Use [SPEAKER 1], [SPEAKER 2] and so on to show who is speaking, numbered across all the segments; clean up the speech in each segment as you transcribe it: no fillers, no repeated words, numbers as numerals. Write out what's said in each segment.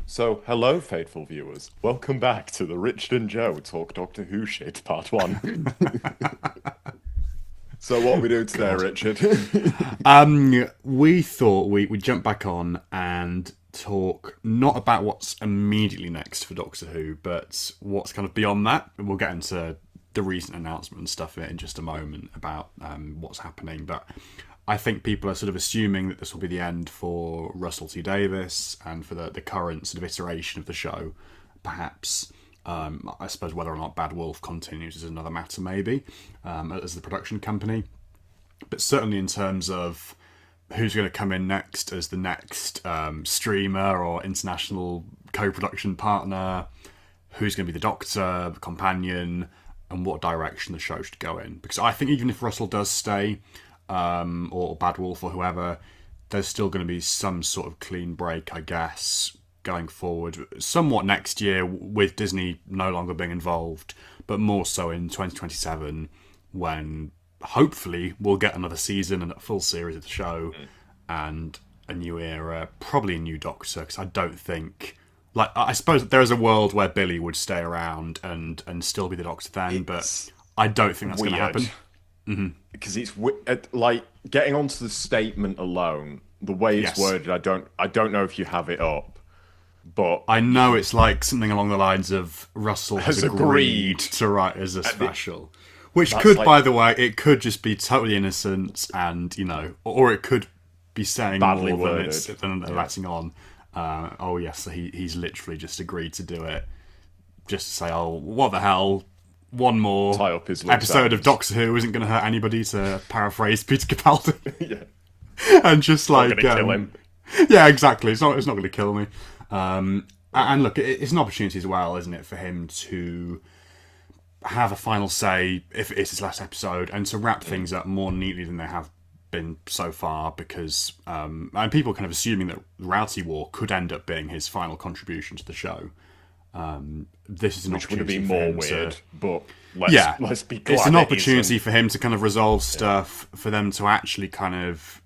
[SPEAKER 1] So, hello, faithful viewers. Welcome back to the Richard and Joe Talk Doctor Who Shit Part 1. So, what are we doing today,
[SPEAKER 2] God.
[SPEAKER 1] Richard?
[SPEAKER 2] We thought we'd jump back on and talk not about what's immediately next for Doctor Who, but what's kind of beyond that. And we'll get into the recent announcement and stuff in just a moment about what's happening. But I think people are sort of assuming that this will be the end for Russell T Davies and for the current sort of iteration of the show, perhaps. I suppose whether or not Bad Wolf continues is another matter, maybe, as the production company. But certainly in terms of who's going to come in next as the next streamer or international co-production partner, who's going to be the Doctor, the companion, and what direction the show should go in. Because I think even if Russell does stay, or Bad Wolf or whoever, there's still going to be some sort of clean break, I guess, going forward, somewhat next year with Disney no longer being involved, but more so in 2027 when hopefully we'll get another season and a full series of the show and a new era, probably a new Doctor, because I don't think, like, I suppose there is a world where Billy would stay around and still be the Doctor then, but I don't think that's going to happen.
[SPEAKER 1] Because it's like getting onto the statement alone, the way it's worded. I don't know if you have it up, but
[SPEAKER 2] I know it's like something along the lines of Russell has agreed to write as a special. Which could, by the way, it could just be totally innocent and, or it could be saying
[SPEAKER 1] badly
[SPEAKER 2] more
[SPEAKER 1] worded
[SPEAKER 2] than letting on. Oh, yes, so he's literally just agreed to do it. Just to say, oh, what the hell? One more
[SPEAKER 1] tie up his
[SPEAKER 2] episode of Doctor Who isn't going to hurt anybody, to paraphrase Peter Capaldi.
[SPEAKER 1] Yeah.
[SPEAKER 2] And just like...
[SPEAKER 1] Not going to kill him.
[SPEAKER 2] Yeah, exactly. It's not going to kill me. And look, it's an opportunity as well, isn't it, for him to have a final say if it's his last episode and to wrap things up more neatly than they have been so far, because and people are kind of assuming that Reality War could end up being his final contribution to the show. This is an
[SPEAKER 1] Which would have
[SPEAKER 2] opportunity
[SPEAKER 1] been
[SPEAKER 2] for
[SPEAKER 1] more
[SPEAKER 2] him
[SPEAKER 1] weird, but let's be glad
[SPEAKER 2] it's an
[SPEAKER 1] it
[SPEAKER 2] opportunity
[SPEAKER 1] isn't.
[SPEAKER 2] for him to kind of resolve stuff, for them to actually kind of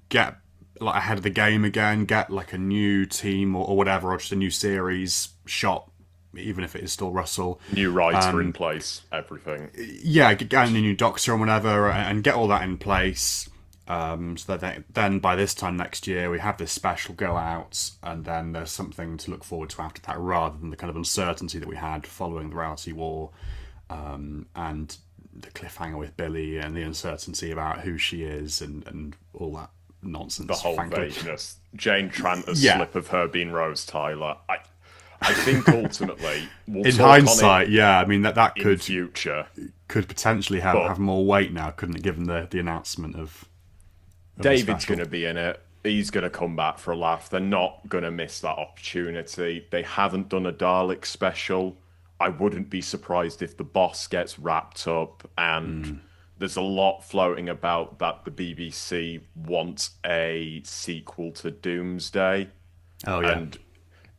[SPEAKER 2] get like ahead of the game again, get like a new team or whatever, or just a new series shot, even if it is still Russell.
[SPEAKER 1] New writer in place, everything.
[SPEAKER 2] Yeah, get a new Doctor and whatever, and get all that in place. So that then by this time next year we have this special go out, and then there's something to look forward to after that, rather than the kind of uncertainty that we had following the Reality War, and the cliffhanger with Billy and the uncertainty about who she is and all that nonsense.
[SPEAKER 1] The whole
[SPEAKER 2] frankly.
[SPEAKER 1] vagueness. Jane Tranter's slip of her being Rose Tyler. I think ultimately, we'll
[SPEAKER 2] in
[SPEAKER 1] talk
[SPEAKER 2] hindsight,
[SPEAKER 1] on it
[SPEAKER 2] I mean that
[SPEAKER 1] in
[SPEAKER 2] could
[SPEAKER 1] future.
[SPEAKER 2] could potentially have more weight now, couldn't it? Given the announcement of
[SPEAKER 1] David's going to be in it. He's going to come back for a laugh. They're not going to miss that opportunity. They haven't done a Dalek special. I wouldn't be surprised if the boss gets wrapped up, and there's a lot floating about that the BBC wants a sequel to Doomsday.
[SPEAKER 2] Oh yeah.
[SPEAKER 1] And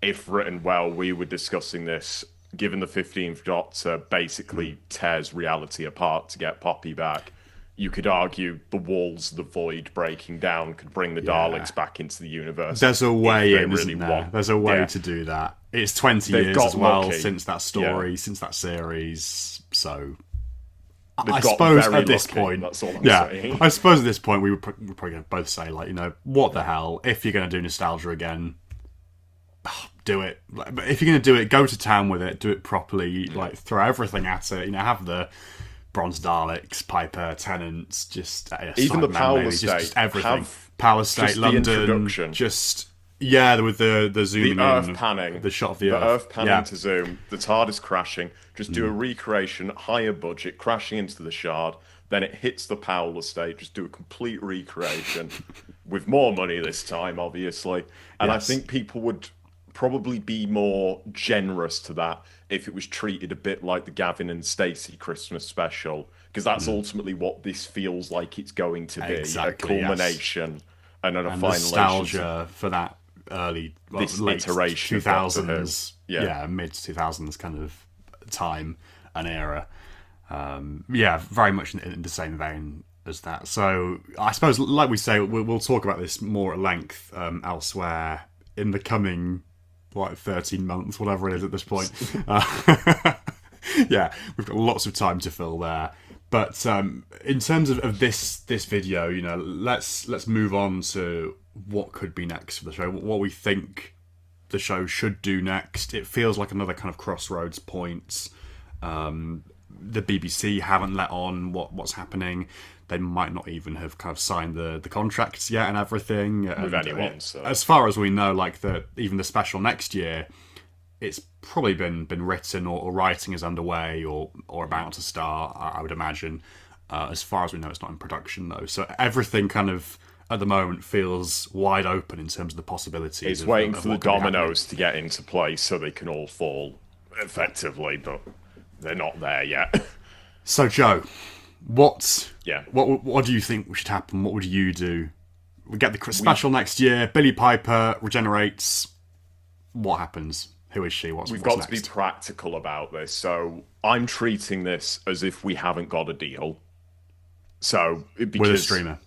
[SPEAKER 1] if written well, we were discussing this, given the 15th Doctor basically tears reality apart to get Poppy back, you could argue the walls of the void breaking down could bring the Daleks back into the universe.
[SPEAKER 2] There's a way in,
[SPEAKER 1] really
[SPEAKER 2] isn't there? There's a way to do that. It's 20 years as well since that story, since that series, so... I suppose at this point,
[SPEAKER 1] that's all I'm saying.
[SPEAKER 2] I suppose at this point we're probably going to both say, like, what the hell? If you're going to do nostalgia again, do it. But if you're going to do it, go to town with it. Do it properly. Like, throw everything at it. Have the Bronze Daleks, Piper, Tennant, just
[SPEAKER 1] even the Power State,
[SPEAKER 2] just everything. Power State, London, just with the zooming
[SPEAKER 1] the Earth
[SPEAKER 2] in,
[SPEAKER 1] panning,
[SPEAKER 2] the shot of
[SPEAKER 1] the Earth panning to zoom, the TARDIS crashing. Just do a recreation, higher budget, crashing into the Shard. Then it hits the Powell estate. Just do a complete recreation with more money this time, obviously. And I think people would probably be more generous to that if it was treated a bit like the Gavin and Stacey Christmas special, because that's ultimately what this feels like it's going to be.
[SPEAKER 2] Exactly,
[SPEAKER 1] a culmination and a final
[SPEAKER 2] nostalgia for that early,
[SPEAKER 1] this
[SPEAKER 2] late
[SPEAKER 1] iteration
[SPEAKER 2] 2000s, mid 2000s kind of time and era. Very much in the same vein as that. So I suppose, like we say, we'll talk about this more at length elsewhere in the coming like 13 months, whatever it is at this point. Yeah, we've got lots of time to fill there. But in terms of this video, you know, let's move on to what could be next for the show, what we think the show should do next. It feels like another kind of crossroads point. The BBC haven't let on what's happening. They might not even have kind of signed the contracts yet and everything.
[SPEAKER 1] With anyone, so.
[SPEAKER 2] As far as we know, like even the special next year, it's probably been written or writing is underway or about to start, I would imagine. As far as we know, it's not in production, though. So everything kind of, at the moment, feels wide open in terms of the possibilities.
[SPEAKER 1] It's waiting for the dominoes to get into place so they can all fall, effectively, but they're not there yet.
[SPEAKER 2] So, Joe, what do you think should happen? What would you do? We get the special next year, Billie Piper regenerates. What happens? Who is she? We've
[SPEAKER 1] got
[SPEAKER 2] next?
[SPEAKER 1] To be practical about this. So I'm treating this as if we haven't got a deal. So because
[SPEAKER 2] with a streamer,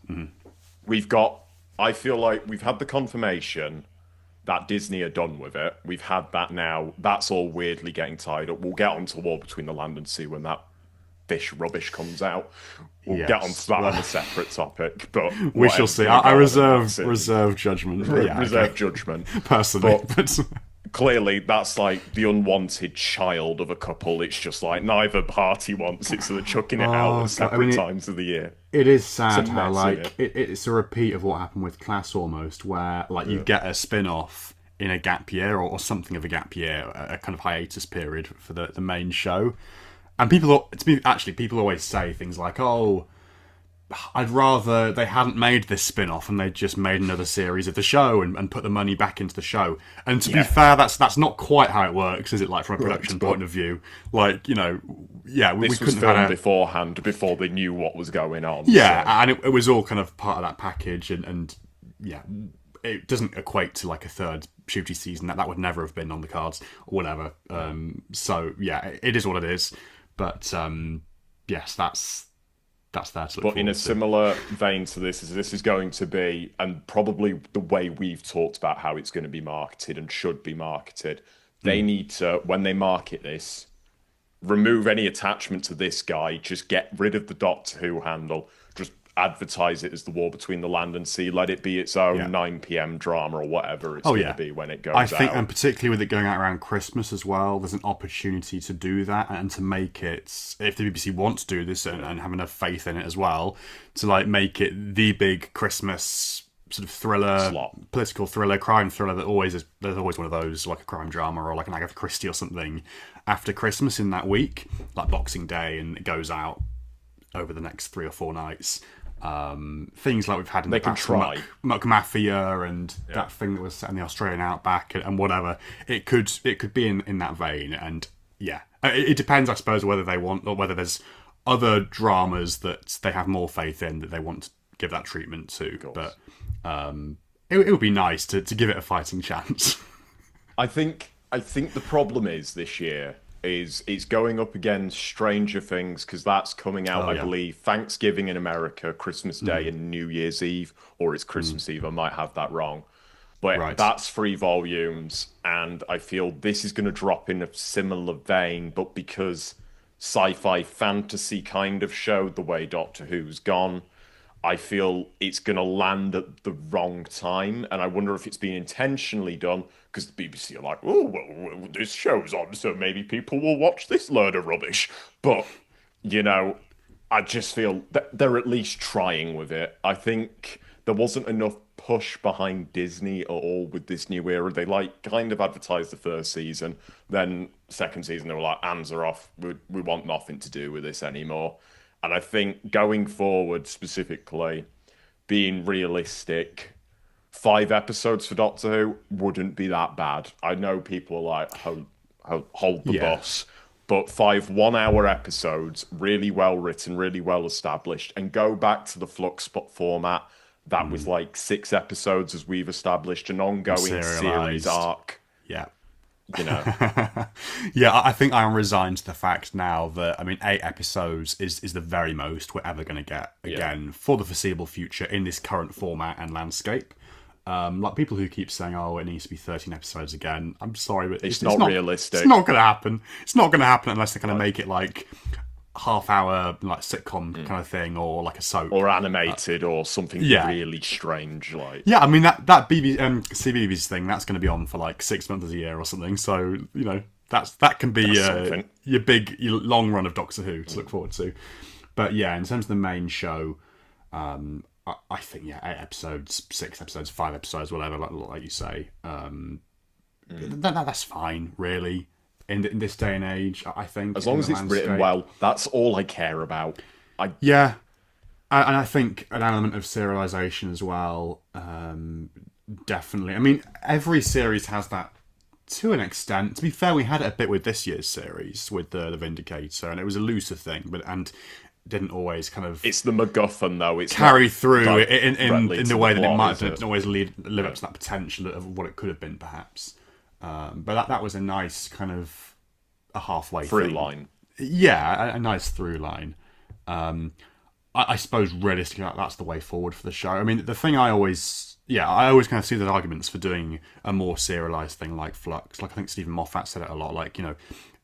[SPEAKER 1] I feel like we've had the confirmation that Disney are done with it. We've had that now. That's all weirdly getting tied up. We'll get onto War Between the Land and Sea when that fish rubbish comes out. We'll get onto that on a separate topic, but
[SPEAKER 2] we shall see. I reserve judgment.
[SPEAKER 1] Reserve judgment,
[SPEAKER 2] personally. But
[SPEAKER 1] clearly, that's like the unwanted child of a couple. It's just like neither party wants it, so they're chucking it out at separate times of the year.
[SPEAKER 2] It is sad how like it's a repeat of what happened with Class almost, where like you get a spin-off in a gap year or something of a gap year, a kind of hiatus period for the main show. And people always say things like, "Oh, I'd rather they hadn't made this spin-off and they just made another series of the show and put the money back into the show." And to be fair, that's not quite how it works, is it? Like from a production point of view, like, you know, we
[SPEAKER 1] this
[SPEAKER 2] couldn't
[SPEAKER 1] was filmed beforehand, before they knew what was going on.
[SPEAKER 2] Yeah, so. And it was all kind of part of that package, and it doesn't equate to like a third shooty season. That would never have been on the cards or whatever. So yeah, it is what it is. But yes, that's there to look
[SPEAKER 1] But in a similar vein to this is going to be, and probably the way we've talked about how it's going to be marketed and should be marketed, they need to, when they market this, remove any attachment to this guy, just get rid of the Doctor Who handle, just advertise it as the War Between the Land and Sea, let it be its own 9 p.m. drama or whatever it's going to be when it goes out.
[SPEAKER 2] I think, and particularly with it going out around Christmas as well, there's an opportunity to do that and to make it, if the BBC want to do this and have enough faith in it as well, to like make it the big Christmas sort of thriller, political thriller, crime thriller that always is. There's always one of those, like a crime drama or like an Agatha Christie or something after Christmas in that week, like Boxing Day, and it goes out over the next 3 or 4 nights. Things like we've had in the past, Muck Mafia and that thing that was set in the Australian outback and whatever. It could be in that vein, and it depends, I suppose, whether they want, or whether there's other dramas that they have more faith in that they want to give that treatment to. But it would be nice to give it a fighting chance.
[SPEAKER 1] I think the problem is this year is it's going up against Stranger Things, because that's coming out, I believe, Thanksgiving in America, Christmas Day and New Year's Eve, or it's Christmas Eve, I might have that wrong. But that's 3 volumes, and I feel this is going to drop in a similar vein, but because sci-fi fantasy kind of show, the way Doctor Who's gone, I feel it's going to land at the wrong time, and I wonder if it's been intentionally done, because the BBC are like, oh, well, this show's on, so maybe people will watch this load of rubbish. But, you know, I just feel that they're at least trying with it. I think there wasn't enough push behind Disney at all with this new era. They, like, kind of advertised the first season, then second season they were like, hands are off, we want nothing to do with this anymore. And I think going forward, specifically, being realistic, 5 episodes for Doctor Who wouldn't be that bad. I know people are like, hold the bus. But 5 one-hour episodes, really well written, really well established, and go back to the Flux format. That was like 6 episodes, as we've established, an ongoing series arc.
[SPEAKER 2] Yeah.
[SPEAKER 1] You know.
[SPEAKER 2] I think I'm resigned to the fact now that, I mean, 8 episodes is the very most we're ever going to get again for the foreseeable future in this current format and landscape. Like people who keep saying, "Oh, it needs to be 13 episodes again." I'm sorry, but
[SPEAKER 1] it's not realistic.
[SPEAKER 2] It's not going to happen. It's not going to happen unless they kind of make it like half-hour, like sitcom kind of thing, or like a soap,
[SPEAKER 1] or animated, or something really strange. Like
[SPEAKER 2] I mean that CBeebies thing that's going to be on for like 6 months a year or something. So that can be your long run of Doctor Who to look forward to. But yeah, in terms of the main show, I think 8 episodes, 6 episodes, 5 episodes, whatever, like you say. That's fine, really. In this day and age, I think,
[SPEAKER 1] as long as it's written well, that's all I care about.
[SPEAKER 2] And I think an element of serialization as well. Definitely. I mean, every series has that to an extent. To be fair, we had it a bit with this year's series with the Vindicator, and it was a looser thing, and didn't always kind of...
[SPEAKER 1] It's the MacGuffin, though. It's
[SPEAKER 2] carry through in the way that it might have done. It didn't always live up to that potential of what it could have been, perhaps. But that was a nice kind of a halfway
[SPEAKER 1] through line.
[SPEAKER 2] Yeah, a nice through line. I suppose realistically that's the way forward for the show. I mean, the thing I always kind of see the arguments for doing a more serialized thing like Flux. Like I think Stephen Moffat said it a lot. Like,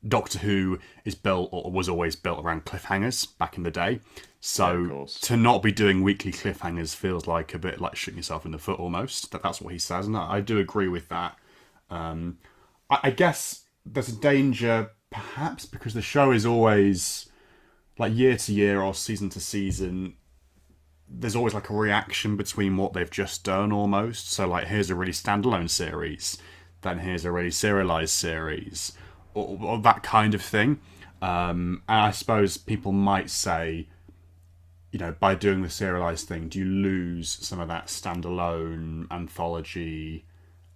[SPEAKER 2] Doctor Who is built, or was always built around cliffhangers back in the day. So to not be doing weekly cliffhangers feels like a bit like shooting yourself in the foot almost. That's what he says, and I do agree with that. I guess there's a danger, perhaps, because the show is always, like, year to year or season to season, there's always like a reaction between what they've just done almost. So like, here's a really standalone series, then here's a really serialized series, or that kind of thing. And I suppose people might say, by doing the serialized thing, do you lose some of that standalone anthology,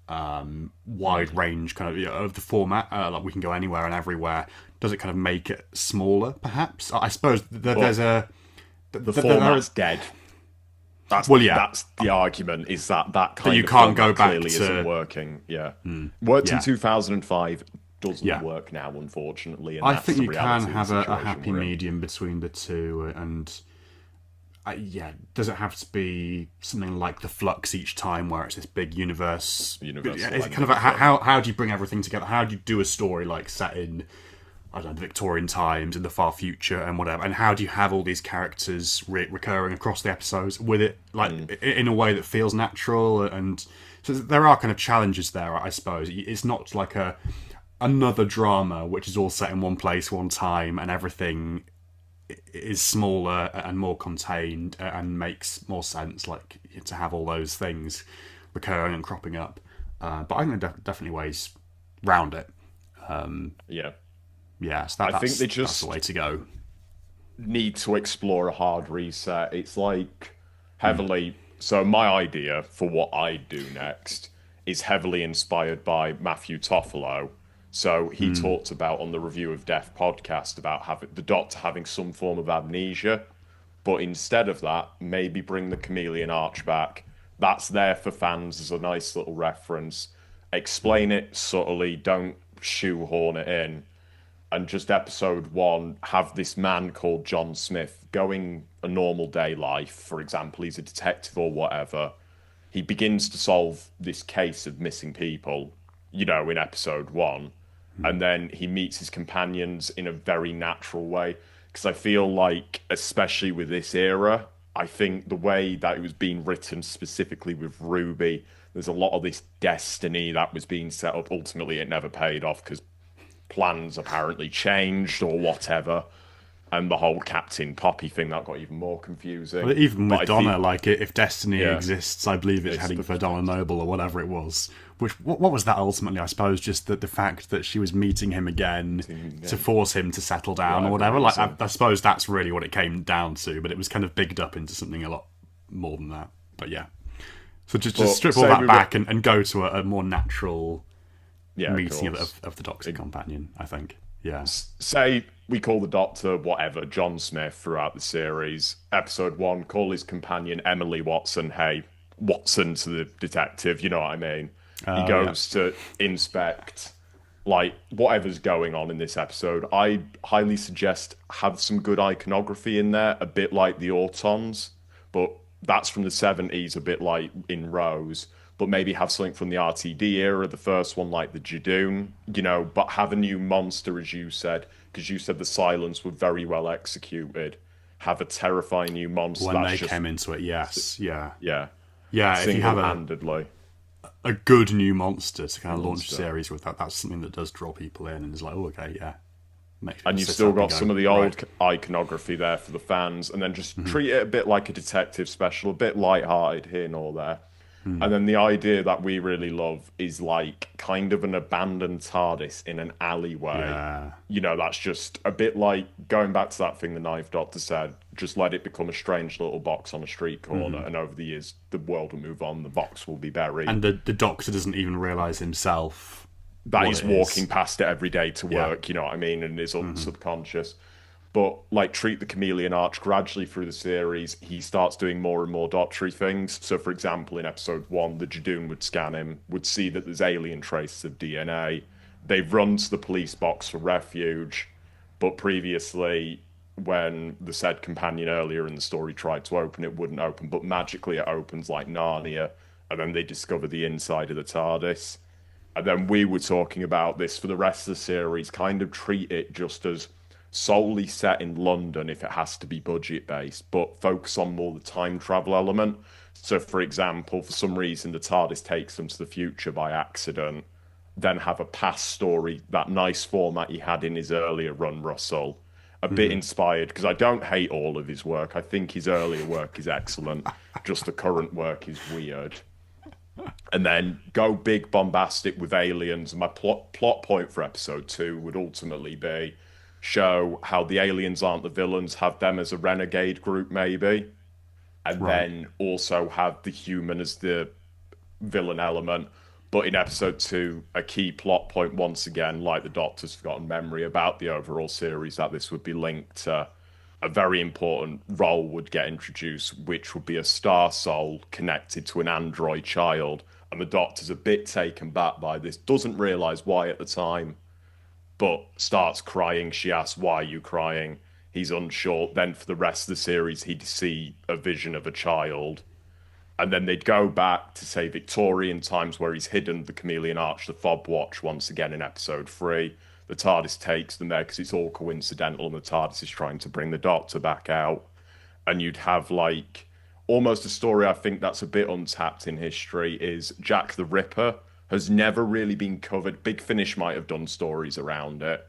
[SPEAKER 2] wide range kind of the format? Like we can go anywhere and everywhere. Does it kind of make it smaller, perhaps? I suppose there's the
[SPEAKER 1] format's dead. That's the argument, is that kind
[SPEAKER 2] you
[SPEAKER 1] of
[SPEAKER 2] can't go back
[SPEAKER 1] clearly
[SPEAKER 2] to...
[SPEAKER 1] isn't working. Worked in 2005, doesn't work now, unfortunately. And
[SPEAKER 2] I think you can have a happy medium between the two, and does it have to be something like the Flux each time, where it's this big universe? It's kind of how do you bring everything together? How do you do a story like set in, I don't know, the Victorian times, in the far future, and whatever? And how do you have all these characters recurring across the episodes with it, like in a way that feels natural? And so there are kind of challenges there, I suppose. It's not like another drama which is all set in one place, one time, and everything is smaller and more contained and makes more sense, like, to have all those things recurring and cropping up. But I think there are definitely ways round it. So I think they just that's the way to go.
[SPEAKER 1] Need to explore a hard reset. It's like heavily... So my idea for what I do next is heavily inspired by Matthew Toffolo. So he talked about, on the Review of Death podcast, about having the Doctor having some form of amnesia, but instead of that, maybe bring the Chameleon Arch back. That's there for fans as a nice little reference. Explain it subtly, don't shoehorn it in. And just episode 1, have this man called John Smith going a normal day life. For example, he's a detective or whatever. He begins to solve this case of missing people, in episode 1. And then he meets his companions in a very natural way. Because I feel like, especially with this era, I think the way that it was being written specifically with Ruby, there's a lot of this destiny that was being set up. Ultimately, it never paid off because plans apparently changed or whatever. And the whole Captain Poppy thing, that got even more confusing.
[SPEAKER 2] But even with Donna, if destiny exists, I believe it's heading for Donna Noble or whatever it was. What was that ultimately? I suppose just the fact that she was meeting him again to force him to settle down or whatever. Like I suppose that's really what it came down to. But it was kind of bigged up into something a lot more than that. But yeah, so just strip all that back and go to a more natural meeting of the Doctor companion, I think. Yeah.
[SPEAKER 1] Say we call the Doctor whatever, John Smith, throughout the series. Episode 1, call his companion Emily Watson. Hey, Watson to the detective, you know what I mean? He goes to inspect, like, whatever's going on in this episode. I highly suggest have some good iconography in there, a bit like the Autons, but that's from the 70s, a bit like in Rose. but maybe have something from the RTD era, the first one, like the Jadoon, but have a new monster, as you said, because you said the silence were very well executed. Have a terrifying new monster
[SPEAKER 2] When
[SPEAKER 1] that's
[SPEAKER 2] they
[SPEAKER 1] just,
[SPEAKER 2] came into it, yes, yeah.
[SPEAKER 1] yeah,
[SPEAKER 2] Yeah, if you have
[SPEAKER 1] single-handedly.
[SPEAKER 2] a good new monster to kind of launch a
[SPEAKER 1] Monster.
[SPEAKER 2] series with that's something that does draw people in and is like, oh, okay, yeah. Makes people
[SPEAKER 1] And you've
[SPEAKER 2] sit
[SPEAKER 1] still
[SPEAKER 2] up and
[SPEAKER 1] got
[SPEAKER 2] go,
[SPEAKER 1] some of the
[SPEAKER 2] right.
[SPEAKER 1] old iconography there for the fans, and then just treat it a bit like a detective special, a bit light-hearted here and all there. And then the idea that we really love is like kind of an abandoned TARDIS in an alleyway.
[SPEAKER 2] Yeah.
[SPEAKER 1] That's just a bit like going back to that thing the Knife Doctor said, just let it become a strange little box on a street corner, and over the years, the world will move on, the box will be buried.
[SPEAKER 2] And the Doctor doesn't even realise himself
[SPEAKER 1] That
[SPEAKER 2] what
[SPEAKER 1] he's
[SPEAKER 2] it
[SPEAKER 1] walking
[SPEAKER 2] is.
[SPEAKER 1] past it every day to
[SPEAKER 2] Yeah.
[SPEAKER 1] work, you know what I mean, and is subconscious. But like treat the chameleon arch gradually through the series, he starts doing more and more doctory things. So for example, in episode 1, the Jadoon would scan him, would see that there's alien traces of DNA. They run to the police box for refuge, but previously when the said companion earlier in the story tried to open, it wouldn't open, but magically it opens like Narnia, and then they discover the inside of the TARDIS. And then we were talking about this for the rest of the series, kind of treat it just as solely set in London if it has to be budget based, but focus on more the time travel element. So, for example, for some reason, the TARDIS takes them to the future by accident, then have a past story, that nice format he had in his earlier run, Russell. A bit inspired, because I don't hate all of his work. I think his earlier work is excellent. Just the current work is weird. And then go big bombastic with aliens. My plot point for episode 2 would ultimately be show how the aliens aren't the villains, have them as a renegade group maybe, and
[SPEAKER 2] Right.
[SPEAKER 1] then also have the human as the villain element. But in episode 2, a key plot point once again, like the Doctor's forgotten memory about the overall series, that this would be linked to a very important role would get introduced, which would be a star soul connected to an android child. And the Doctor's a bit taken back by this, doesn't realise why at the time, but starts crying. She asks, "Why are you crying?" He's unsure. Then for the rest of the series, he'd see a vision of a child. And then they'd go back to, say, Victorian times where he's hidden the chameleon arch, the fob watch, once again in episode 3. The TARDIS takes them there because it's all coincidental and the TARDIS is trying to bring the Doctor back out. And you'd have, like, almost a story I think that's a bit untapped in history is Jack the Ripper has never really been covered. Big Finish might have done stories around it,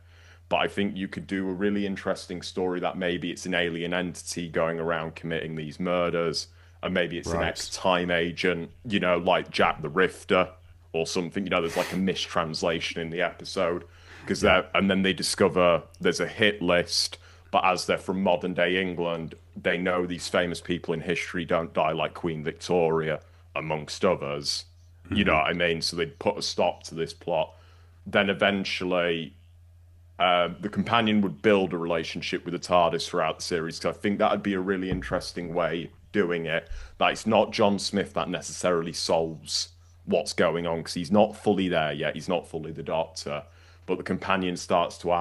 [SPEAKER 1] but I think you could do a really interesting story that maybe it's an alien entity going around committing these murders, and maybe it's an
[SPEAKER 2] Right.
[SPEAKER 1] ex-time agent, like Jack the Rifter or something. There's like a mistranslation in the episode because and then they discover there's a hit list, but as they're from modern day England, they know these famous people in history don't die, like Queen Victoria, amongst others. You know what I mean? So they'd put a stop to this plot. Then eventually, the companion would build a relationship with the TARDIS throughout the series. Because I think that would be a really interesting way doing it. That it's not John Smith that necessarily solves what's going on because he's not fully there yet. He's not fully the Doctor, but the companion starts to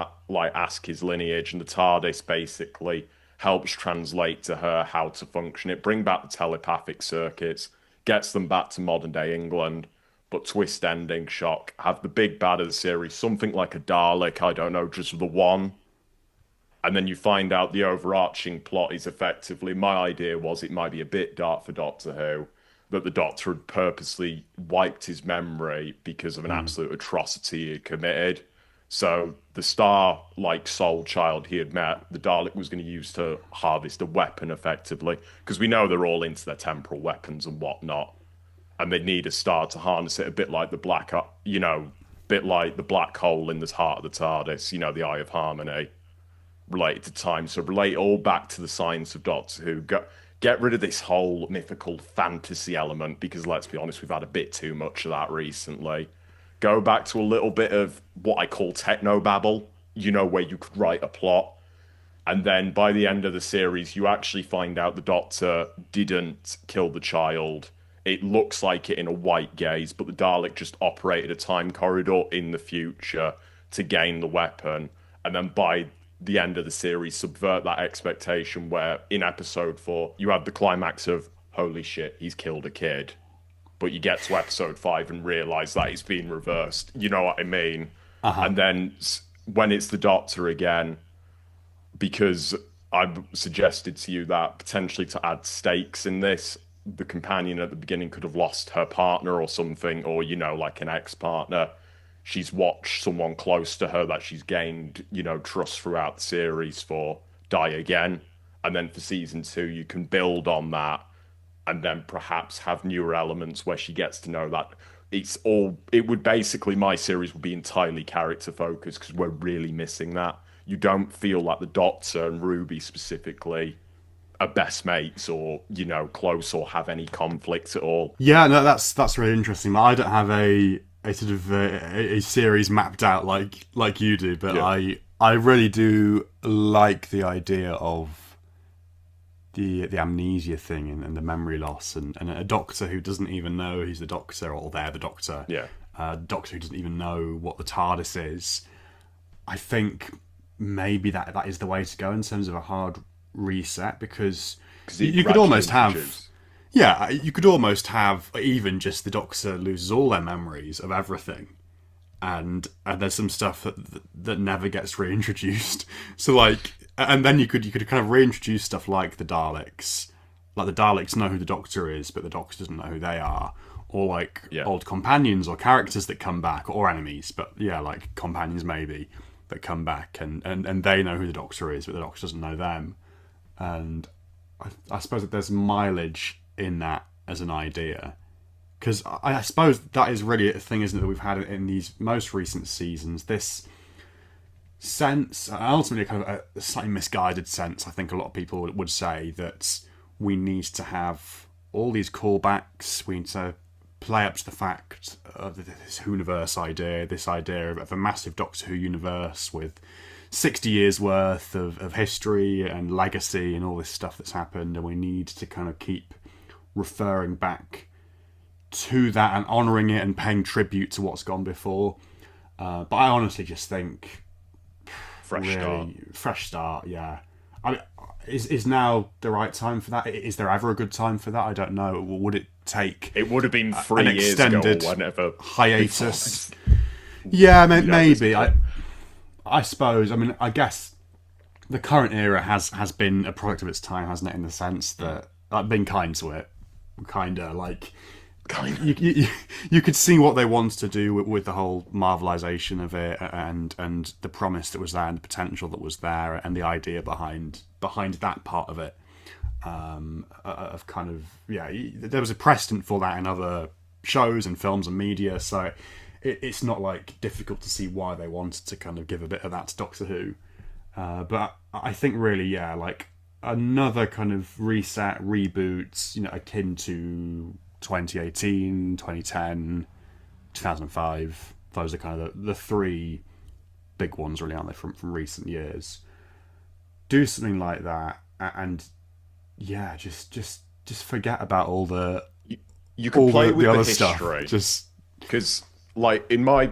[SPEAKER 1] ask his lineage, and the TARDIS basically helps translate to her how to function it, bring back the telepathic circuits, gets them back to modern day England. But twist ending, shock, have the big bad of the series, something like a Dalek, I don't know, just the one. And then you find out the overarching plot is effectively, my idea was it might be a bit dark for Doctor Who, that the Doctor had purposely wiped his memory because of an absolute atrocity he had committed. So the star, like soul child he had met, the Dalek was going to use to harvest a weapon effectively, because we know they're all into their temporal weapons and whatnot, and they need a star to harness it, a bit like the bit like the black hole in the heart of the TARDIS, the Eye of Harmony, related to time. So relate all back to the science of Doctor Who. Get rid of this whole mythical fantasy element, because let's be honest, we've had a bit too much of that recently. Go back to a little bit of what I call technobabble, where you could write a plot. And then by the end of the series, you actually find out the Doctor didn't kill the child. It looks like it in a white gaze, but the Dalek just operated a time corridor in the future to gain the weapon. And then by the end of the series, subvert that expectation where in episode 4, you have the climax of, holy shit, he's killed a kid. but you get to episode 5 and realise that it's been reversed. You know what I mean? And then when it's the Doctor again, because I've suggested to you that potentially to add stakes in this, the companion at the beginning could have lost her partner or something, or, you know, like an ex-partner. She's watched someone close to her that she's gained, you know, trust throughout the series for die again. And then for season 2, you can build on that and then perhaps have newer elements where she gets to know that it would basically, my series would be entirely character focused because we're really missing that. You don't feel like the Doctor and Ruby specifically are best mates or, you know, close or have any conflict at all.
[SPEAKER 2] Yeah, no, that's really interesting. I don't have a sort of a series mapped out like you do, but yeah. I really do like the idea of the amnesia thing and the memory loss and a Doctor who doesn't even know he's the Doctor or they're the Doctor.
[SPEAKER 1] Yeah.
[SPEAKER 2] Doctor who doesn't even know what the TARDIS is. I think maybe that is the way to go in terms of a hard reset, because you could almost have... Yeah, you could almost have even just the Doctor loses all their memories of everything, and there's some stuff that never gets reintroduced. So like, and then you could kind of reintroduce stuff like the Daleks. Like the Daleks know who the Doctor is, but the Doctor doesn't know who they are. Or like old companions or characters that come back, or enemies, but yeah, like companions maybe that come back and they know who the Doctor is, but the Doctor doesn't know them. And I suppose that there's mileage in that as an idea, because I suppose that is really a thing, isn't it, that we've had in these most recent seasons, this sense, and ultimately kind of a slightly misguided sense, I think a lot of people would say, that we need to have all these callbacks, we need to play up to the fact of this Whoniverse idea, this idea of a massive Doctor Who universe with 60 years worth of history and legacy and all this stuff that's happened, and we need to kind of keep referring back to that and honouring it and paying tribute to what's gone before. But I honestly just think fresh start. Yeah, I mean, is now the right time for that? Is there ever a good time for that? I don't know. Would it take?
[SPEAKER 1] It would have been 3
[SPEAKER 2] an
[SPEAKER 1] years
[SPEAKER 2] extended
[SPEAKER 1] ago, whenever
[SPEAKER 2] hiatus. Yeah, maybe. I suppose. I mean, I guess the current era has been a product of its time, hasn't it? In the sense that I've been kind to it. You could see what they wanted to do with the whole Marvelisation of it, and the promise that was there, and the potential that was there, and the idea behind that part of it. Of kind of there was a precedent for that in other shows and films and media, so it's not like difficult to see why they wanted to kind of give a bit of that to Doctor Who. But I think really, like another kind of reset, reboot, you know, akin to 2018, 2010, 2005. Those are kind of the 3 big ones, really, aren't they, from recent years? Do something like that, and just forget about all the
[SPEAKER 1] you can play with the
[SPEAKER 2] other
[SPEAKER 1] history.
[SPEAKER 2] Just
[SPEAKER 1] because, like in my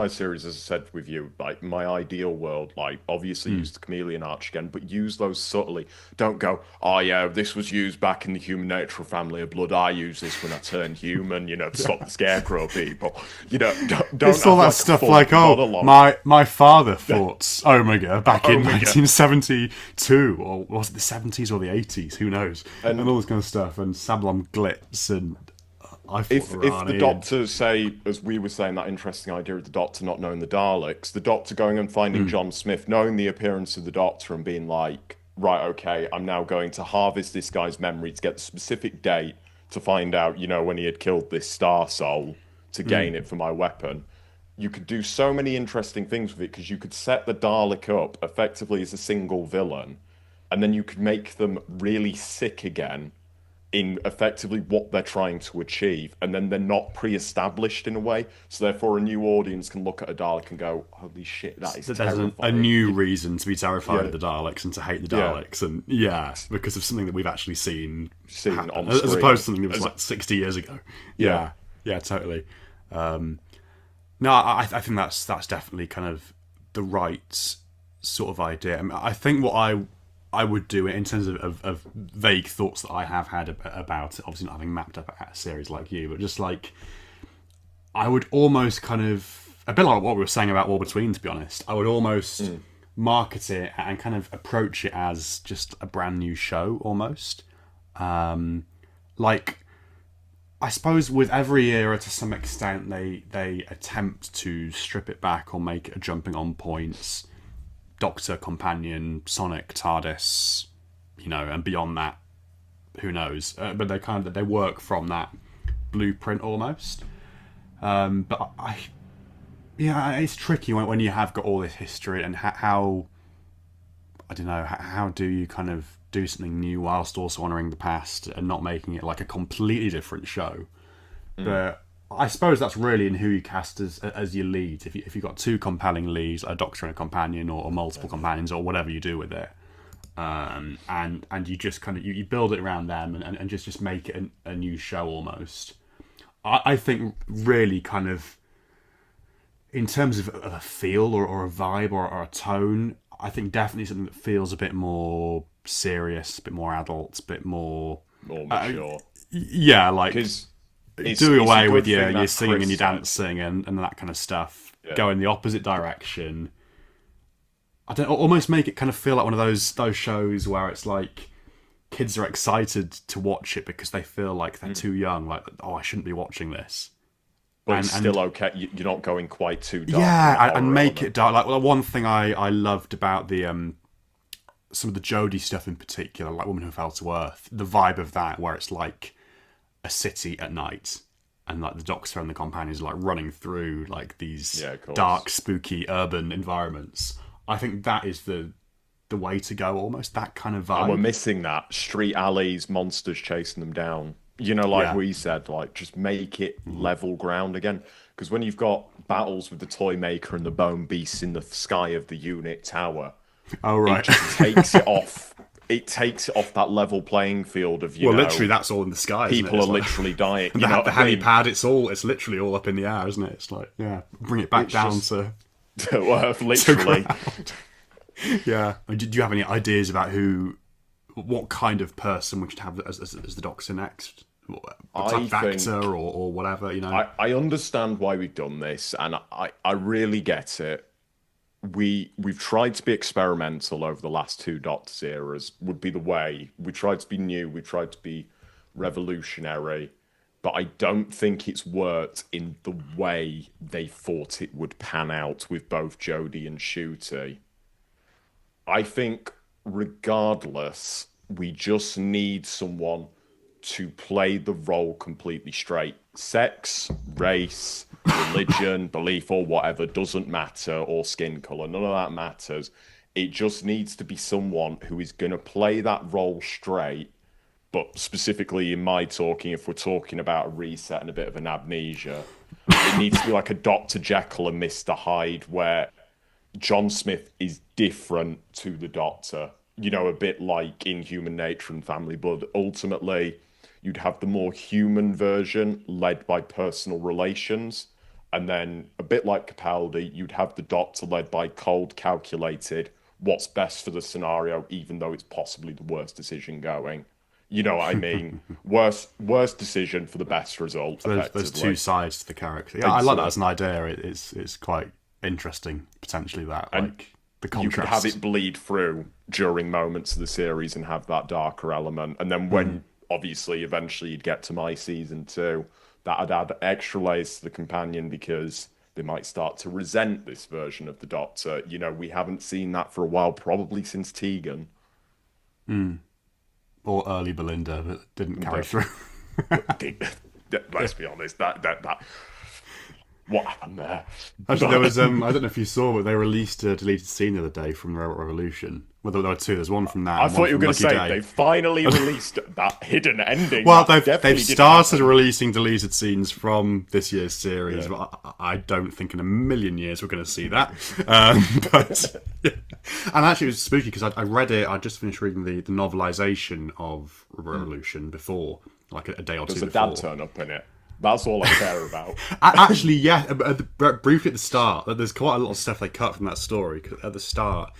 [SPEAKER 1] series, as I said with you, like my ideal world, like obviously use the chameleon arch again, but use those subtly. Don't go, oh yeah, this was used back in the human nature family of blood. I use this when I turned human, you know, to stop the scarecrow people. You know, don't
[SPEAKER 2] it's all that stuff like, oh, my father fought Omega back in 1972, or was it the 70s or the 80s? Who knows? And all this kind of stuff, and Sablon Glitz and.
[SPEAKER 1] If the Doctor, say, as we were saying, that interesting idea of the Doctor not knowing the Daleks, the Doctor going and finding John Smith, knowing the appearance of the Doctor and being like, right, okay, I'm now going to harvest this guy's memory to get the specific date to find out, you know, when he had killed this Star Soul to gain it for my weapon. You could do so many interesting things with it, because you could set the Dalek up effectively as a single villain, and then you could make them really sick again in effectively what they're trying to achieve, and then they're not pre-established in a way, so therefore a new audience can look at a Dalek and go, holy shit, that is terrifying.
[SPEAKER 2] There's a new reason to be terrified of the Daleks and to hate the Daleks, and because of something that we've actually seen happen,
[SPEAKER 1] on screen,
[SPEAKER 2] as opposed to something that was like 60 years ago. Yeah, totally. No, I think that's definitely kind of the right sort of idea. I mean, I think what I I would do it in terms of vague thoughts that I have had about it. Obviously, not having mapped up a series like you, but just like I would almost kind of a bit like what we were saying about War Between. To be honest, I would almost market it and kind of approach it as just a brand new show, almost. Like, I suppose with every era, to some extent, they attempt to strip it back or make it a jumping on points. Doctor, Companion, Sonic, TARDIS, and beyond that, who knows? But they work from that blueprint almost. But it's tricky when you have got all this history and how I don't know, how do you kind of do something new whilst also honouring the past and not making it like a completely different show? But I suppose that's really in who you cast as your leads. If you've got two compelling leads, a Doctor and a Companion, or multiple companions, or whatever you do with it, and you just kind of you build it around them and just make it a new show almost. I think really kind of in terms of a feel or a vibe or a tone, I think definitely something that feels a bit more serious, a bit more adult, a bit more
[SPEAKER 1] mature.
[SPEAKER 2] Yeah, like do away with your singing and your dancing and that kind of stuff. Yeah. Go in the opposite direction. Almost make it kind of feel like one of those shows where it's like kids are excited to watch it because they feel like they're too young. Like, oh, I shouldn't be watching this.
[SPEAKER 1] But it's still okay. You're not going quite too dark.
[SPEAKER 2] Yeah, and make it dark. Like one thing I loved about the some of the Jodie stuff in particular, like Woman Who Fell to Earth, the vibe of that, where it's like a city at night, and like the Doctor and the companions are like running through like these dark, spooky, urban environments. I think that is the way to go. Almost that kind of vibe.
[SPEAKER 1] And we're missing that street alleys, monsters chasing them down. We said, like, just make it level ground again. Because when you've got battles with the Toy Maker and the Bone Beasts in the sky of the unit tower, it just takes it off. It takes it off that level playing field of
[SPEAKER 2] literally that's all in the sky.
[SPEAKER 1] People are literally dying.
[SPEAKER 2] The helipad, it's literally all up in the air, isn't it? It's like bring it back down to
[SPEAKER 1] earth, literally.
[SPEAKER 2] Yeah. Do you have any ideas about what kind of person we should have as the Doctor next? Actor or whatever,
[SPEAKER 1] I understand why we've done this, and I really get it. We've tried to be experimental over the last two Doctor eras, would be the way. We tried to be new, we tried to be revolutionary, but I don't think it's worked in the way they thought it would pan out with both Jodie and Ncuti. I think regardless, we just need someone to play the role completely straight. Sex, race, religion, belief, or whatever doesn't matter, or skin colour, none of that matters. It just needs to be someone who is going to play that role straight, but specifically in my talking, if we're talking about a reset and a bit of an amnesia, it needs to be like a Dr. Jekyll and Mr. Hyde, where John Smith is different to the Doctor. A bit like in Human Nature and Family Blood. Ultimately, you'd have the more human version led by personal relations. And then, a bit like Capaldi, you'd have the Doctor led by cold, calculated, what's best for the scenario, even though it's possibly the worst decision going. You know what I mean? worst decision for the best result.
[SPEAKER 2] So there's two sides to the character. Yeah, I like that as an idea. It's quite interesting, potentially, that. Like, the contrast.
[SPEAKER 1] You could have it bleed through during moments of the series and have that darker element. And then when, obviously, eventually you'd get to my season 2, that'd add extra layers to the Companion because they might start to resent this version of the Doctor. We haven't seen that for a while, probably since Tegan.
[SPEAKER 2] Or early Belinda, but didn't carry through.
[SPEAKER 1] Let's be honest, that what happened there?
[SPEAKER 2] Actually, there was I don't know if you saw, but they released a deleted scene the other day from Robot Revolution. Well, there were two. There's one from that.
[SPEAKER 1] I thought you were going to say they finally released that hidden ending.
[SPEAKER 2] Well, they've started releasing deleted scenes from this year's series, but I don't think in a million years we're going to see that. But and actually, it was spooky because I read it. I just finished reading the novelisation of Revolution before, like a day or two before.
[SPEAKER 1] Does a dad turn up in it? That's all I care about.
[SPEAKER 2] Actually, yeah. Briefly at the start, there's quite a lot of stuff they cut from that story. 'Cause at the start,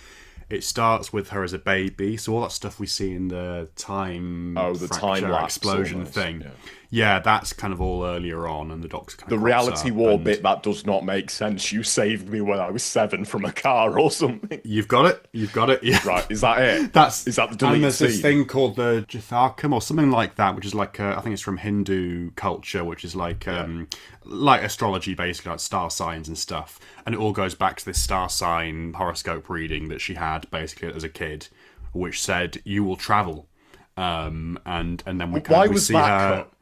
[SPEAKER 2] it starts with her as a baby. So all that stuff we see in the time
[SPEAKER 1] the time lapse
[SPEAKER 2] explosion
[SPEAKER 1] almost,
[SPEAKER 2] thing. Yeah, that's kind of all earlier on, and the Doctor kind of
[SPEAKER 1] the reality war bit that does not make sense. You saved me when I was 7 from a car or something.
[SPEAKER 2] You've got it. Yeah.
[SPEAKER 1] Right, is that it? Is that the deleted
[SPEAKER 2] And there's
[SPEAKER 1] scene?
[SPEAKER 2] this thing called the Jatharkam or something like that, which is like I think it's from Hindu culture, which is like astrology, basically, like star signs and stuff. And it all goes back to this star sign horoscope reading that she had basically as a kid, which said you will travel. And then we see her.
[SPEAKER 1] Cut?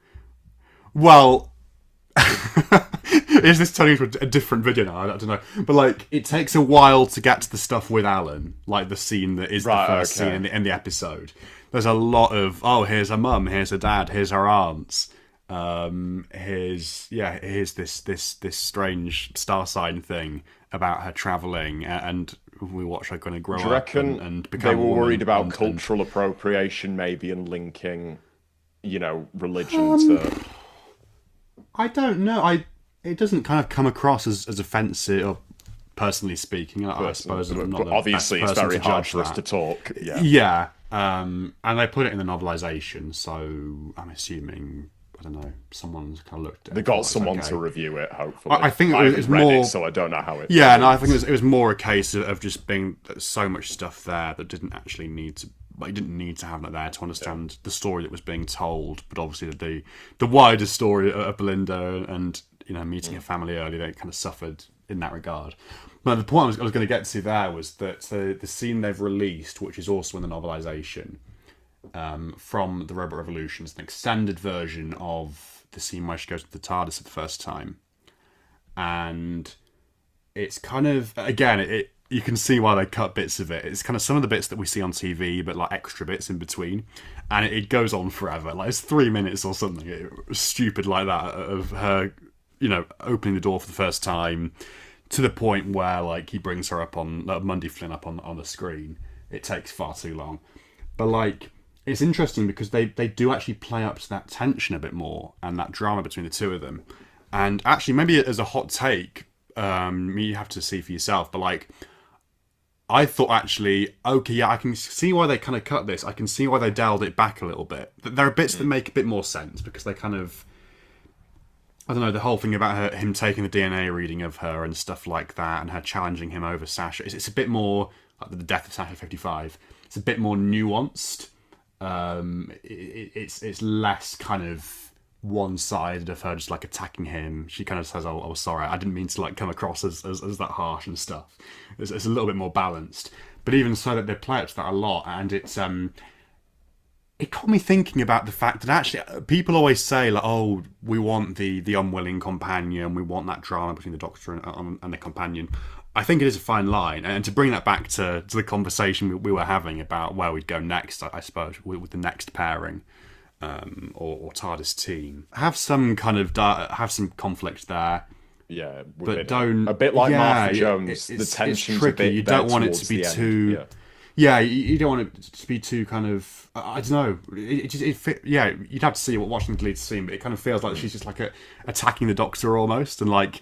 [SPEAKER 2] Well, is this turning into a different video now? I don't know. But, like, it takes a while to get to the stuff with Alan, like the scene that is the first scene in the episode. There's a lot of, here's her mum, here's her dad, here's her aunts. Here's this strange star sign thing about her travelling, and we watch her kind of grow up and become.
[SPEAKER 1] They were worried about cultural appropriation, maybe, and linking, religion to.
[SPEAKER 2] I don't know. It doesn't kind of come across as offensive, or personally speaking. I suppose I'm not.
[SPEAKER 1] But obviously, it's very hard for us to talk. Yeah.
[SPEAKER 2] Yeah. And they put it in the novelisation, so I'm assuming. I don't know. Someone's kind of looked at it.
[SPEAKER 1] They got someone to review it, hopefully.
[SPEAKER 2] I think it was more.
[SPEAKER 1] So I don't know how it.
[SPEAKER 2] Yeah, I think it was more a case of just being so much stuff there that didn't actually need to. Like, you didn't need to have that there to understand the story that was being told. But obviously, the wider story of Belinda and meeting her family early, they kind of suffered in that regard. But the point I was going to get to there was that the scene they've released, which is also in the novelisation. From the Robot Revolution, is an extended version of the scene where she goes to the TARDIS for the first time, and it's kind of you can see why they cut bits of it. It's kind of some of the bits that we see on TV, but like extra bits in between, and it goes on forever. Like it's 3 minutes or something stupid like that of her, opening the door for the first time, to the point where like he brings her up on Mundy Flynn up on the screen. It takes far too long, but like. It's interesting because they do actually play up to that tension a bit more and that drama between the two of them. And actually, maybe as a hot take, you have to see for yourself, but like, I thought actually, okay, yeah, I can see why they kind of cut this. I can see why they dialed it back a little bit. There are bits that make a bit more sense because they kind of, I don't know, the whole thing about him taking the DNA reading of her and stuff like that and her challenging him over Sasha. It's a bit more, like the death of Sasha 55, it's a bit more nuanced. It's less kind of one-sided of her just like attacking him. She kind of says, "Oh, sorry, I didn't mean to like come across as that harsh and stuff." It's a little bit more balanced, but even so, that they play up to that a lot, and it's it got me thinking about the fact that actually people always say like, "Oh, we want the unwilling companion, we want that drama between the Doctor and the companion." I think it is a fine line, and to bring that back to the conversation we were having about where we'd go next, I suppose, with the next pairing or TARDIS team, have some kind of have some conflict there.
[SPEAKER 1] Yeah,
[SPEAKER 2] but don't
[SPEAKER 1] a bit like Martha Jones. The tension's
[SPEAKER 2] tricky.
[SPEAKER 1] A bit
[SPEAKER 2] you don't want it to be too. Yeah, you don't want it to be too kind of. I don't know. Yeah, you'd have to see watching the deleted scene, but it kind of feels like she's just like attacking the Doctor almost, and like.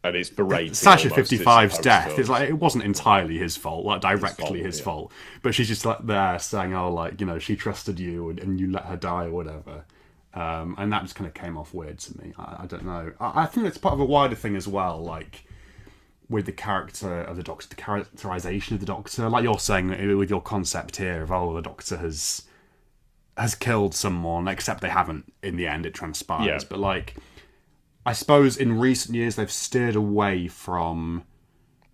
[SPEAKER 1] And it's berating
[SPEAKER 2] Sasha 55's death. It's like it wasn't entirely his fault, like directly his fault. But she's just like there saying, "Oh, like she trusted you and you let her die or whatever." And that just kind of came off weird to me. I don't know. I think it's part of a wider thing as well, like with the character of the Doctor, the characterization of the Doctor. Like you're saying with your concept here of the Doctor has killed someone, except they haven't in the end. It transpires,
[SPEAKER 1] yeah.
[SPEAKER 2] But like. I suppose in recent years they've steered away from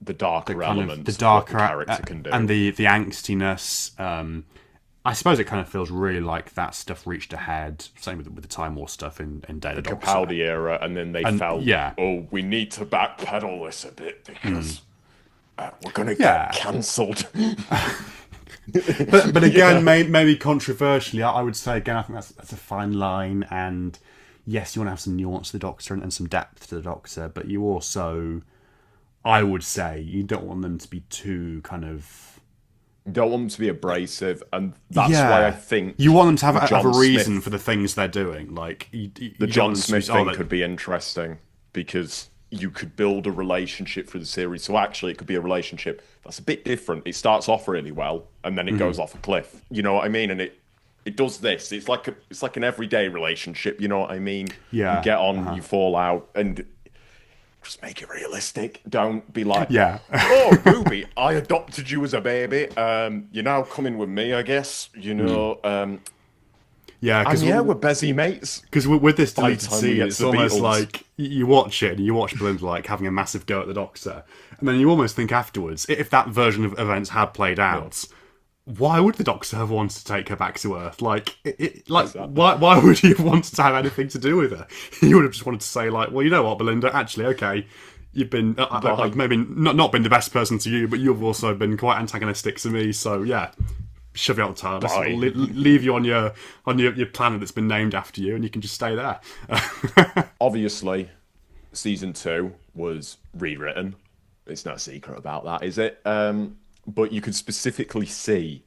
[SPEAKER 1] the darker elements,
[SPEAKER 2] the darker
[SPEAKER 1] what the character can do,
[SPEAKER 2] and the angstiness. I suppose it kind of feels really like that stuff reached a head. Same with the Time War stuff in Day of the Doctor.
[SPEAKER 1] Capaldi era, and then they felt, "Oh, we need to backpedal this a bit because we're going to get cancelled."
[SPEAKER 2] but again, maybe controversially, I would say again, I think that's a fine line and. Yes, you want to have some nuance to the Doctor and some depth to the Doctor, but you also, I would say, you don't want them to be too kind of...
[SPEAKER 1] You don't want them to be abrasive, and that's why I think...
[SPEAKER 2] You want them to have a reason for the things they're doing. Like
[SPEAKER 1] the John Smith thing could be interesting, because you could build a relationship through the series. So actually, it could be a relationship that's a bit different. It starts off really well, and then it goes off a cliff. You know what I mean? And it does this. It's like an everyday relationship. You know what I mean?
[SPEAKER 2] Yeah.
[SPEAKER 1] You get on, you fall out, and just make it realistic. Don't be like,
[SPEAKER 2] Yeah.
[SPEAKER 1] oh, Ruby, I adopted you as a baby. You're now coming with me, I guess. You know.
[SPEAKER 2] Yeah,
[SPEAKER 1] and yeah, we're busy mates.
[SPEAKER 2] Because with this
[SPEAKER 1] By the
[SPEAKER 2] deleted
[SPEAKER 1] time we
[SPEAKER 2] scene,
[SPEAKER 1] get
[SPEAKER 2] it's
[SPEAKER 1] to the
[SPEAKER 2] almost
[SPEAKER 1] Beatles.
[SPEAKER 2] like you watch it and you watch Belinda like having a massive go at the Doctor, and then you almost think afterwards, if that version of events had played out, why would the Doctor have wanted to take her back to Earth? Like, why would he have wanted to have anything to do with her? He would have just wanted to say, like, well, you know what, Belinda, actually, okay, you've been I've maybe not been the best person to you, but you've also been quite antagonistic to me. So yeah, shove you out the TARDIS, leave you on your planet that's been named after you, and you can just stay there.
[SPEAKER 1] Obviously, season 2 was rewritten. It's no secret about that, is it? But you could specifically see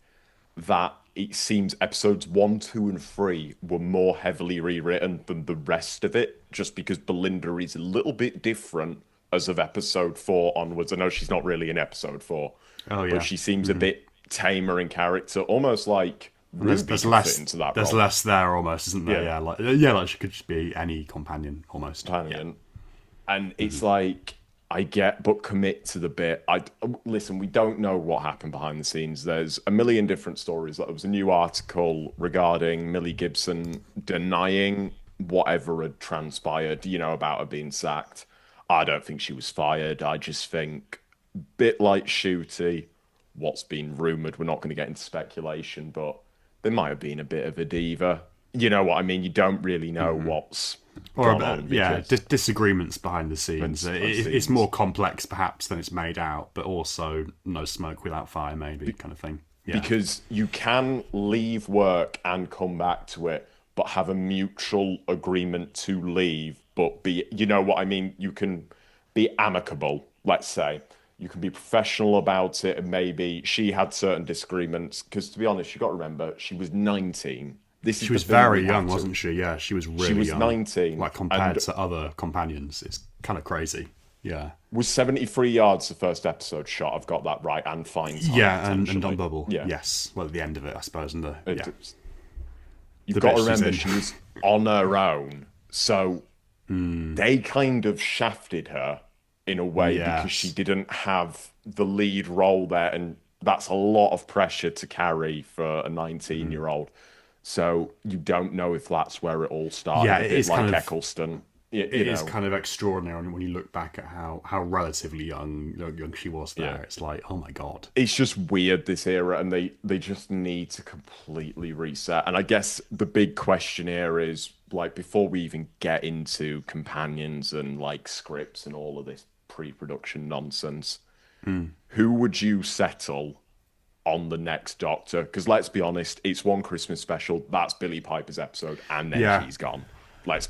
[SPEAKER 1] that it seems episodes 1, 2, and 3 were more heavily rewritten than the rest of it, just because Belinda is a little bit different as of episode 4 onwards. I know she's not really in episode 4, but she seems a bit tamer in character, almost like Ruby
[SPEAKER 2] There's
[SPEAKER 1] could
[SPEAKER 2] less
[SPEAKER 1] fit into that
[SPEAKER 2] there's
[SPEAKER 1] role.
[SPEAKER 2] less there almost, isn't there?
[SPEAKER 1] Yeah.
[SPEAKER 2] Like she could just be any companion almost.
[SPEAKER 1] Companion. And it's like, I get, but commit to the bit. Listen, we don't know what happened behind the scenes. There's a million different stories. There was a new article regarding Millie Gibson denying whatever had transpired, you know, about her being sacked. I don't think she was fired. I just think, bit like Shooty, what's been rumoured, we're not going to get into speculation, but there might have been a bit of a diva. You know what I mean? You don't really know what's gone on.
[SPEAKER 2] Disagreements behind the scenes. It's more complex perhaps than it's made out, but also no smoke without fire, maybe, kind of thing. Yeah.
[SPEAKER 1] Because you can leave work and come back to it, but have a mutual agreement to leave, but be, you know what I mean? You can be amicable, let's say. You can be professional about it, and maybe she had certain disagreements. Because to be honest, you've got to remember, she was 19.
[SPEAKER 2] She was very young, wasn't she? Yeah, she was really young.
[SPEAKER 1] She was young. 19.
[SPEAKER 2] Like, compared to other companions, it's kind of crazy. Yeah.
[SPEAKER 1] Was 73 yards the first episode shot? I've got that right. And fine time.
[SPEAKER 2] Yeah, and on bubble.
[SPEAKER 1] Yeah.
[SPEAKER 2] Yes. Well, at the end of it, I suppose. And
[SPEAKER 1] You've got to remember, she was on her own. So they kind of shafted her in a way because she didn't have the lead role there. And that's a lot of pressure to carry for a 19-year-old. So you don't know if that's where it all started.
[SPEAKER 2] Yeah, it is
[SPEAKER 1] like
[SPEAKER 2] kind of
[SPEAKER 1] Eccleston.
[SPEAKER 2] It is kind of extraordinary when you look back at how relatively young she was there. Yeah. It's like, oh my god.
[SPEAKER 1] It's just weird, this era, and they just need to completely reset. And I guess the big question here is, like, before we even get into companions and like scripts and all of this pre-production nonsense, who would you settle on the next Doctor? Because let's be honest, it's one Christmas special, that's Billie Piper's episode, and then she's gone. That's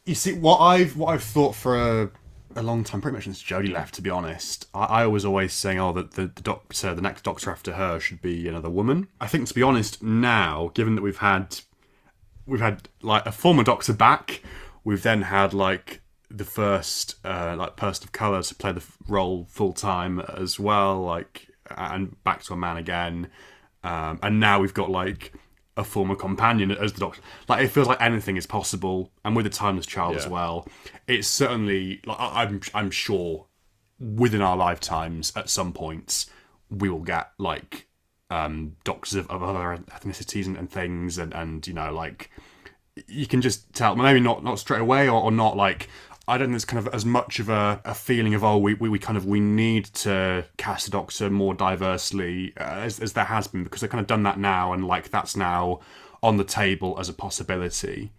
[SPEAKER 2] you see, what I've thought for a long time, pretty much since Jodie left, to be honest. I was always saying, that the next Doctor after her should be another woman. I think, to be honest, now, given that we've had like a former Doctor back, we've then had like the first like person of colour to play the role full time as well, like, and back to a man again, and now we've got like a former companion as the Doctor. Like, it feels like anything is possible, and with the Timeless Child as well, it's certainly, like, I'm sure within our lifetimes at some points we will get like Doctors of other ethnicities and things, and you know, like, you can just tell, maybe not straight away or not, like, I don't think there's kind of as much of a feeling of, we need to cast a Doctor more diversely as there has been, because they've kind of done that now, and like that's now on the table as a possibility.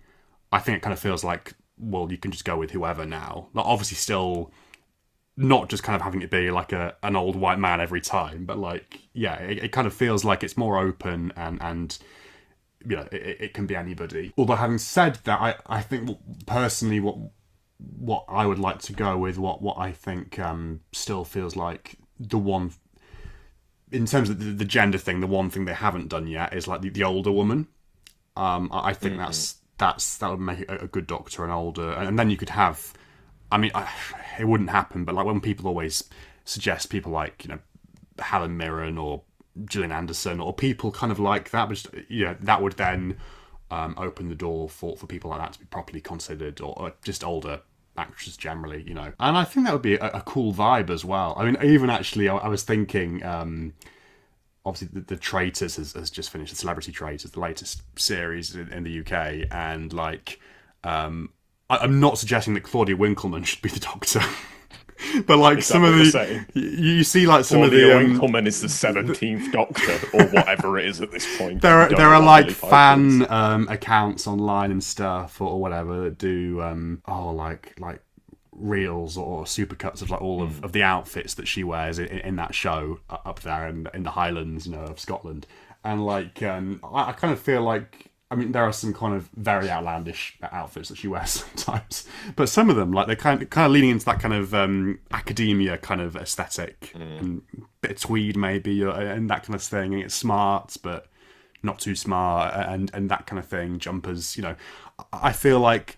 [SPEAKER 2] I think it kind of feels like, well, you can just go with whoever now. Like, obviously still not just kind of having it be like an old white man every time, but like, yeah, it kind of feels like it's more open and you know, it can be anybody. Although, having said that, I think personally what I would like to go with, what I think still feels like the one, in terms of the gender thing, the one thing they haven't done yet is like the older woman. I think that would make a good Doctor, an older, and then you could have I mean, it wouldn't happen, but like when people always suggest people like, Helen Mirren or Gillian Anderson or people kind of like that, but just, that would then open the door for people like that to be properly considered, or just older actresses generally, And I think that would be a cool vibe as well. I mean, even actually, I was thinking, obviously, the Traitors has just finished, the Celebrity Traitors, the latest series in the UK, and like, I'm not suggesting that Claudia Winkleman should be the Doctor. But like some of the, you see like some of the
[SPEAKER 1] Winkleman is the 17th Doctor or whatever it is at this point.
[SPEAKER 2] There are like fan accounts online and stuff or whatever that do like reels or supercuts of like all of the outfits that she wears in that show up there in the Highlands, of Scotland, and like I kind of feel like. I mean, there are some kind of very outlandish outfits that she wears sometimes, but some of them, like they're kind of leaning into that kind of academia kind of aesthetic, and a bit of tweed maybe, and that kind of thing. And it's smart, but not too smart, and that kind of thing. Jumpers, I feel like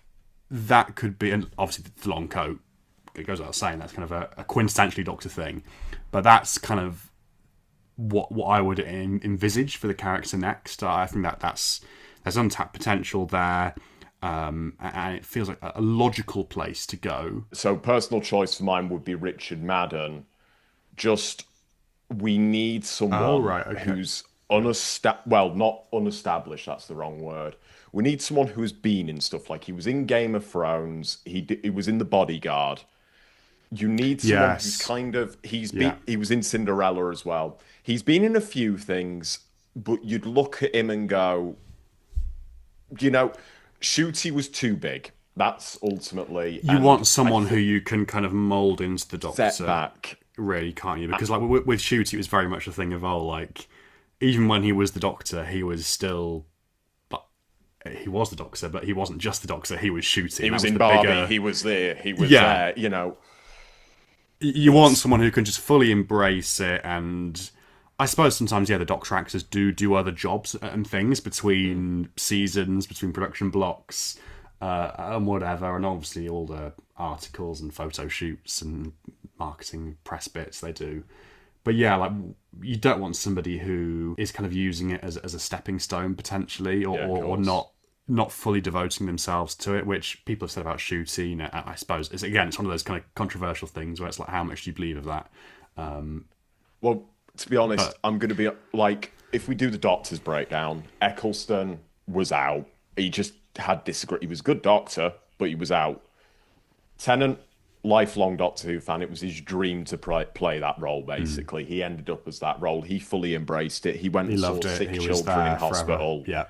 [SPEAKER 2] that could be, and obviously the long coat. It goes without saying that's kind of a quintessentially Doctor thing, but that's kind of what I would envisage for the character next. I think there's untapped potential there, and it feels like a logical place to go.
[SPEAKER 1] So personal choice for mine would be Richard Madden. Just, we need someone who's not unestablished, that's the wrong word. We need someone who's been in stuff, like he was in Game of Thrones, he was in The Bodyguard. You need someone who's kind of, he was in Cinderella as well. He's been in a few things, but you'd look at him and go, Shooty was too big. That's ultimately...
[SPEAKER 2] You want someone who you can kind of mould into the Doctor.
[SPEAKER 1] Set back.
[SPEAKER 2] Really, can't you? Because like with Shooty, it was very much a thing of, like, even when he was the Doctor, he was still... He was the Doctor, but he wasn't just the Doctor, he was Shooty.
[SPEAKER 1] He was in Barbie, he was there, he was there,
[SPEAKER 2] You want someone who can just fully embrace it, and... I suppose sometimes, the Doctor actors do other jobs and things between seasons, between production blocks, and whatever, and obviously all the articles and photo shoots and marketing press bits they do. But like, you don't want somebody who is kind of using it as a stepping stone potentially, or not fully devoting themselves to it, which people have said about Shooty. I suppose it's one of those kind of controversial things where it's like, how much do you believe of that?
[SPEAKER 1] Well. To be honest, I'm going to be like, if we do the Doctor's breakdown, Eccleston was out. He just had disagree. He was a good Doctor, but he was out. Tennant, lifelong Doctor Who fan. It was his dream to play that role, basically. He ended up as that role. He fully embraced it. He went and saw sick children in hospital.
[SPEAKER 2] Yeah.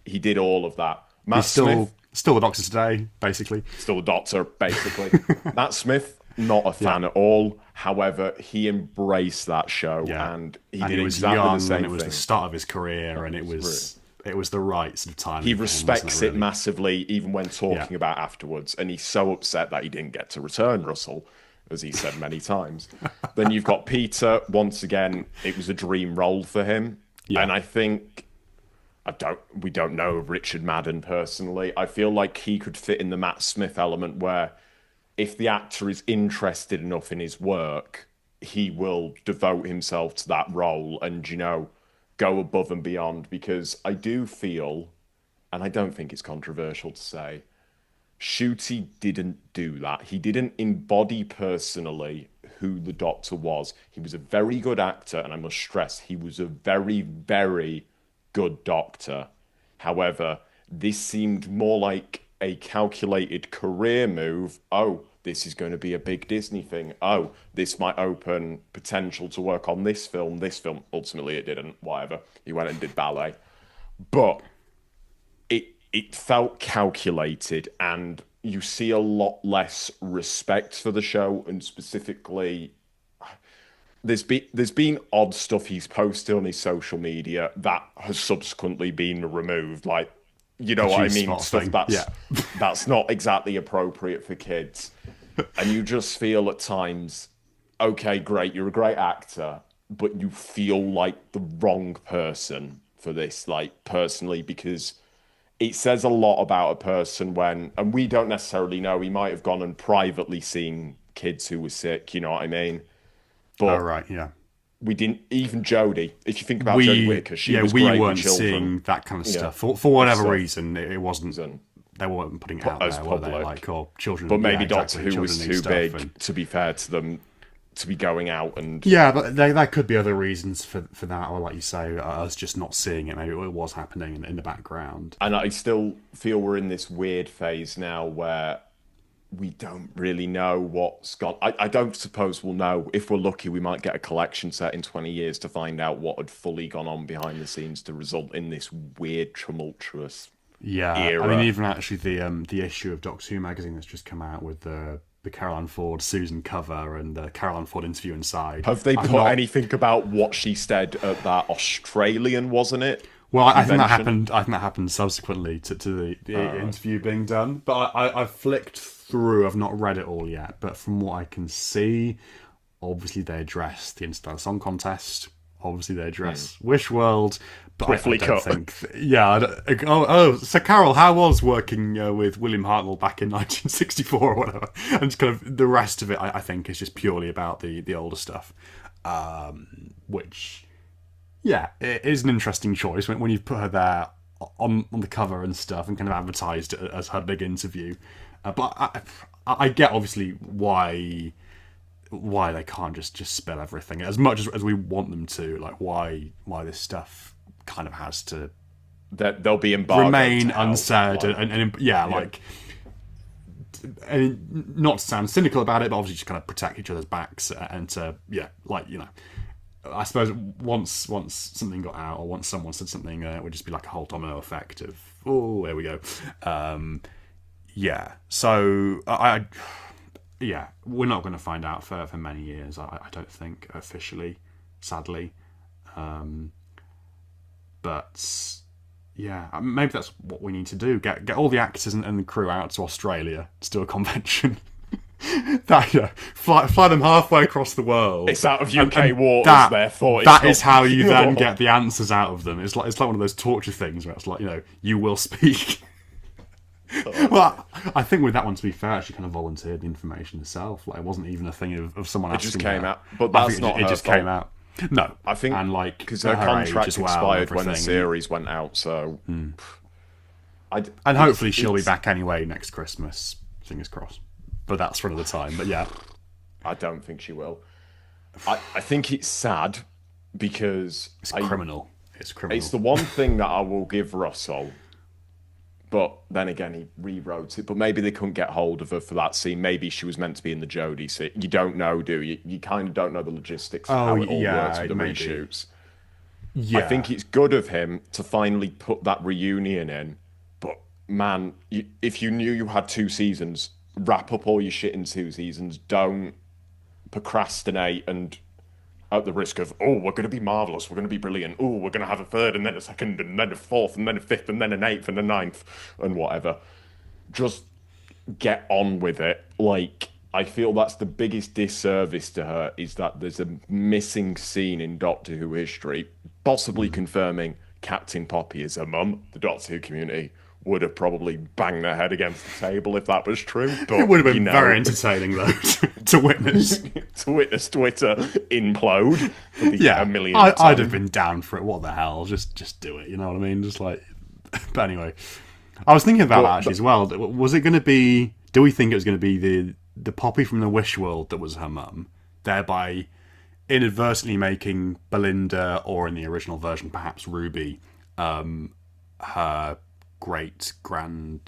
[SPEAKER 1] He did all of that. Matt
[SPEAKER 2] He's
[SPEAKER 1] Smith,
[SPEAKER 2] still the Doctor today, basically.
[SPEAKER 1] Still the Doctor, basically. Matt Smith, not a fan at all. However, he embraced that show, and he did exactly the same thing.
[SPEAKER 2] And it was the start of his career, and it was the right sort of time.
[SPEAKER 1] He respects it massively, even when talking about afterwards, and he's so upset that he didn't get to return Russell, as he said many times. Then you've got Peter. Once again, it was a dream role for him, and I think we don't know Richard Madden personally. I feel like he could fit in the Matt Smith element where, if the actor is interested enough in his work, he will devote himself to that role and, go above and beyond. Because I do feel, and I don't think it's controversial to say, Shooty didn't do that. He didn't embody personally who the Doctor was. He was a very good actor, and I must stress, he was a very, very good Doctor. However, this seemed more like a calculated career move. This is going to be a big Disney thing. This might open potential to work on this film. Ultimately it didn't, whatever. He went and did ballet. But it felt calculated, and you see a lot less respect for the show, and specifically there's been odd stuff he's posted on his social media that has subsequently been removed, like, what I mean? Stuff that's not exactly appropriate for kids. And you just feel at times, okay, great, you're a great actor, but you feel like the wrong person for this, like, personally, because it says a lot about a person when, and we don't necessarily know, he might have gone and privately seen kids who were sick, you know what I mean?
[SPEAKER 2] Oh,
[SPEAKER 1] But
[SPEAKER 2] right, yeah.
[SPEAKER 1] we didn't, even Jodie, if you think about Jodie Whittaker, she was
[SPEAKER 2] we
[SPEAKER 1] great with
[SPEAKER 2] weren't
[SPEAKER 1] children.
[SPEAKER 2] seeing that kind of
[SPEAKER 1] Yeah.
[SPEAKER 2] stuff for whatever
[SPEAKER 1] So,
[SPEAKER 2] reason. It wasn't. They weren't putting it out
[SPEAKER 1] as
[SPEAKER 2] there, were they?
[SPEAKER 1] public.
[SPEAKER 2] Like, or children.
[SPEAKER 1] But maybe
[SPEAKER 2] yeah,
[SPEAKER 1] Doctor
[SPEAKER 2] exactly,
[SPEAKER 1] Who was
[SPEAKER 2] children need
[SPEAKER 1] too
[SPEAKER 2] stuff
[SPEAKER 1] big,
[SPEAKER 2] and-
[SPEAKER 1] to be fair to them, to be going out and...
[SPEAKER 2] Yeah, but there could be other reasons for that, or like you say, us just not seeing it. Maybe it was happening in the background.
[SPEAKER 1] And I still feel we're in this weird phase now where we don't really know what's gone. I don't suppose we'll know. If we're lucky, we might get a collection set in 20 years to find out what had fully gone on behind the scenes to result in this weird, tumultuous era.
[SPEAKER 2] I mean, even actually the issue of Doctor Who magazine that's just come out with the Caroline Ford Susan cover and the Caroline Ford interview inside.
[SPEAKER 1] Have they put anything about what she said at that Australian, wasn't it?
[SPEAKER 2] Well, I think that happened. I think that happened subsequently to the interview being done. But I've flicked through. I've not read it all yet. But from what I can see, obviously they address the Interstellar Song Contest. Obviously they address Wish World. But
[SPEAKER 1] Swiftly
[SPEAKER 2] I don't
[SPEAKER 1] cut.
[SPEAKER 2] think. So Carol, how was working with William Hartnell back in 1964 or whatever? And it's kind of the rest of it. I think is just purely about the older stuff, which. Yeah, it is an interesting choice when you've put her there on the cover and stuff and kind of advertised it as her big interview. But I get obviously why they can't just spill everything as much as we want them to. Like why this stuff kind of has to
[SPEAKER 1] That they'll be embargoed
[SPEAKER 2] remain
[SPEAKER 1] to hell,
[SPEAKER 2] unsaid
[SPEAKER 1] like-
[SPEAKER 2] and not to sound cynical about it, but obviously just kind of protect each other's backs and to I suppose once something got out or once someone said something, it would just be like a whole domino effect of, oh, there we go. So we're not going to find out for many years, I don't think, officially, sadly. But yeah, maybe that's what we need to do. Get all the actors and the crew out to Australia to do a convention. Fly them halfway across the world.
[SPEAKER 1] It's out of UK waters, therefore.
[SPEAKER 2] That is how you then get the answers out of them. It's like one of those torture things where it's like, you will speak. Well, I think with that one, to be fair, she kind of volunteered the information herself. Like, it wasn't even a thing of someone asking.
[SPEAKER 1] It just came
[SPEAKER 2] her.
[SPEAKER 1] out, but that's not her
[SPEAKER 2] It just
[SPEAKER 1] fault.
[SPEAKER 2] came out. No,
[SPEAKER 1] I think,
[SPEAKER 2] and like
[SPEAKER 1] because her contract expired when the series went out, so.
[SPEAKER 2] And hopefully she'll be back anyway next Christmas. Fingers crossed. But that's for another time. But yeah,
[SPEAKER 1] I don't think she will. I think it's sad because
[SPEAKER 2] it's criminal. It's criminal.
[SPEAKER 1] It's the one thing that I will give Russell. But then again, he rewrote it. But maybe they couldn't get hold of her for that scene. Maybe she was meant to be in the Jodie scene. You don't know, do you? You kind of don't know the logistics of how it all works with the reshoots.
[SPEAKER 2] Yeah.
[SPEAKER 1] I think it's good of him to finally put that reunion in. But man, if you knew you had 2 seasons, wrap up all your shit in 2 seasons. Don't procrastinate and at the risk of, we're going to be marvellous, we're going to be brilliant, we're going to have a 3rd and then a 2nd and then a 4th and then a 5th and then an 8th and a 9th and whatever. Just get on with it. Like, I feel that's the biggest disservice to her, is that there's a missing scene in Doctor Who history, possibly confirming Captain Poppy is her mum. The Doctor Who community would have probably banged their head against the table if that was true. But,
[SPEAKER 2] it would have been very entertaining, though, to witness.
[SPEAKER 1] To witness Twitter implode. A million times.
[SPEAKER 2] I'd have been down for it. What the hell? Just do it. You know what I mean? Just like... But anyway, I was thinking about that actually as well. Was it going to be... Do we think it was going to be the Poppy from the Wish World that was her mum, thereby inadvertently making Belinda, or in the original version, perhaps Ruby, her great-grandma?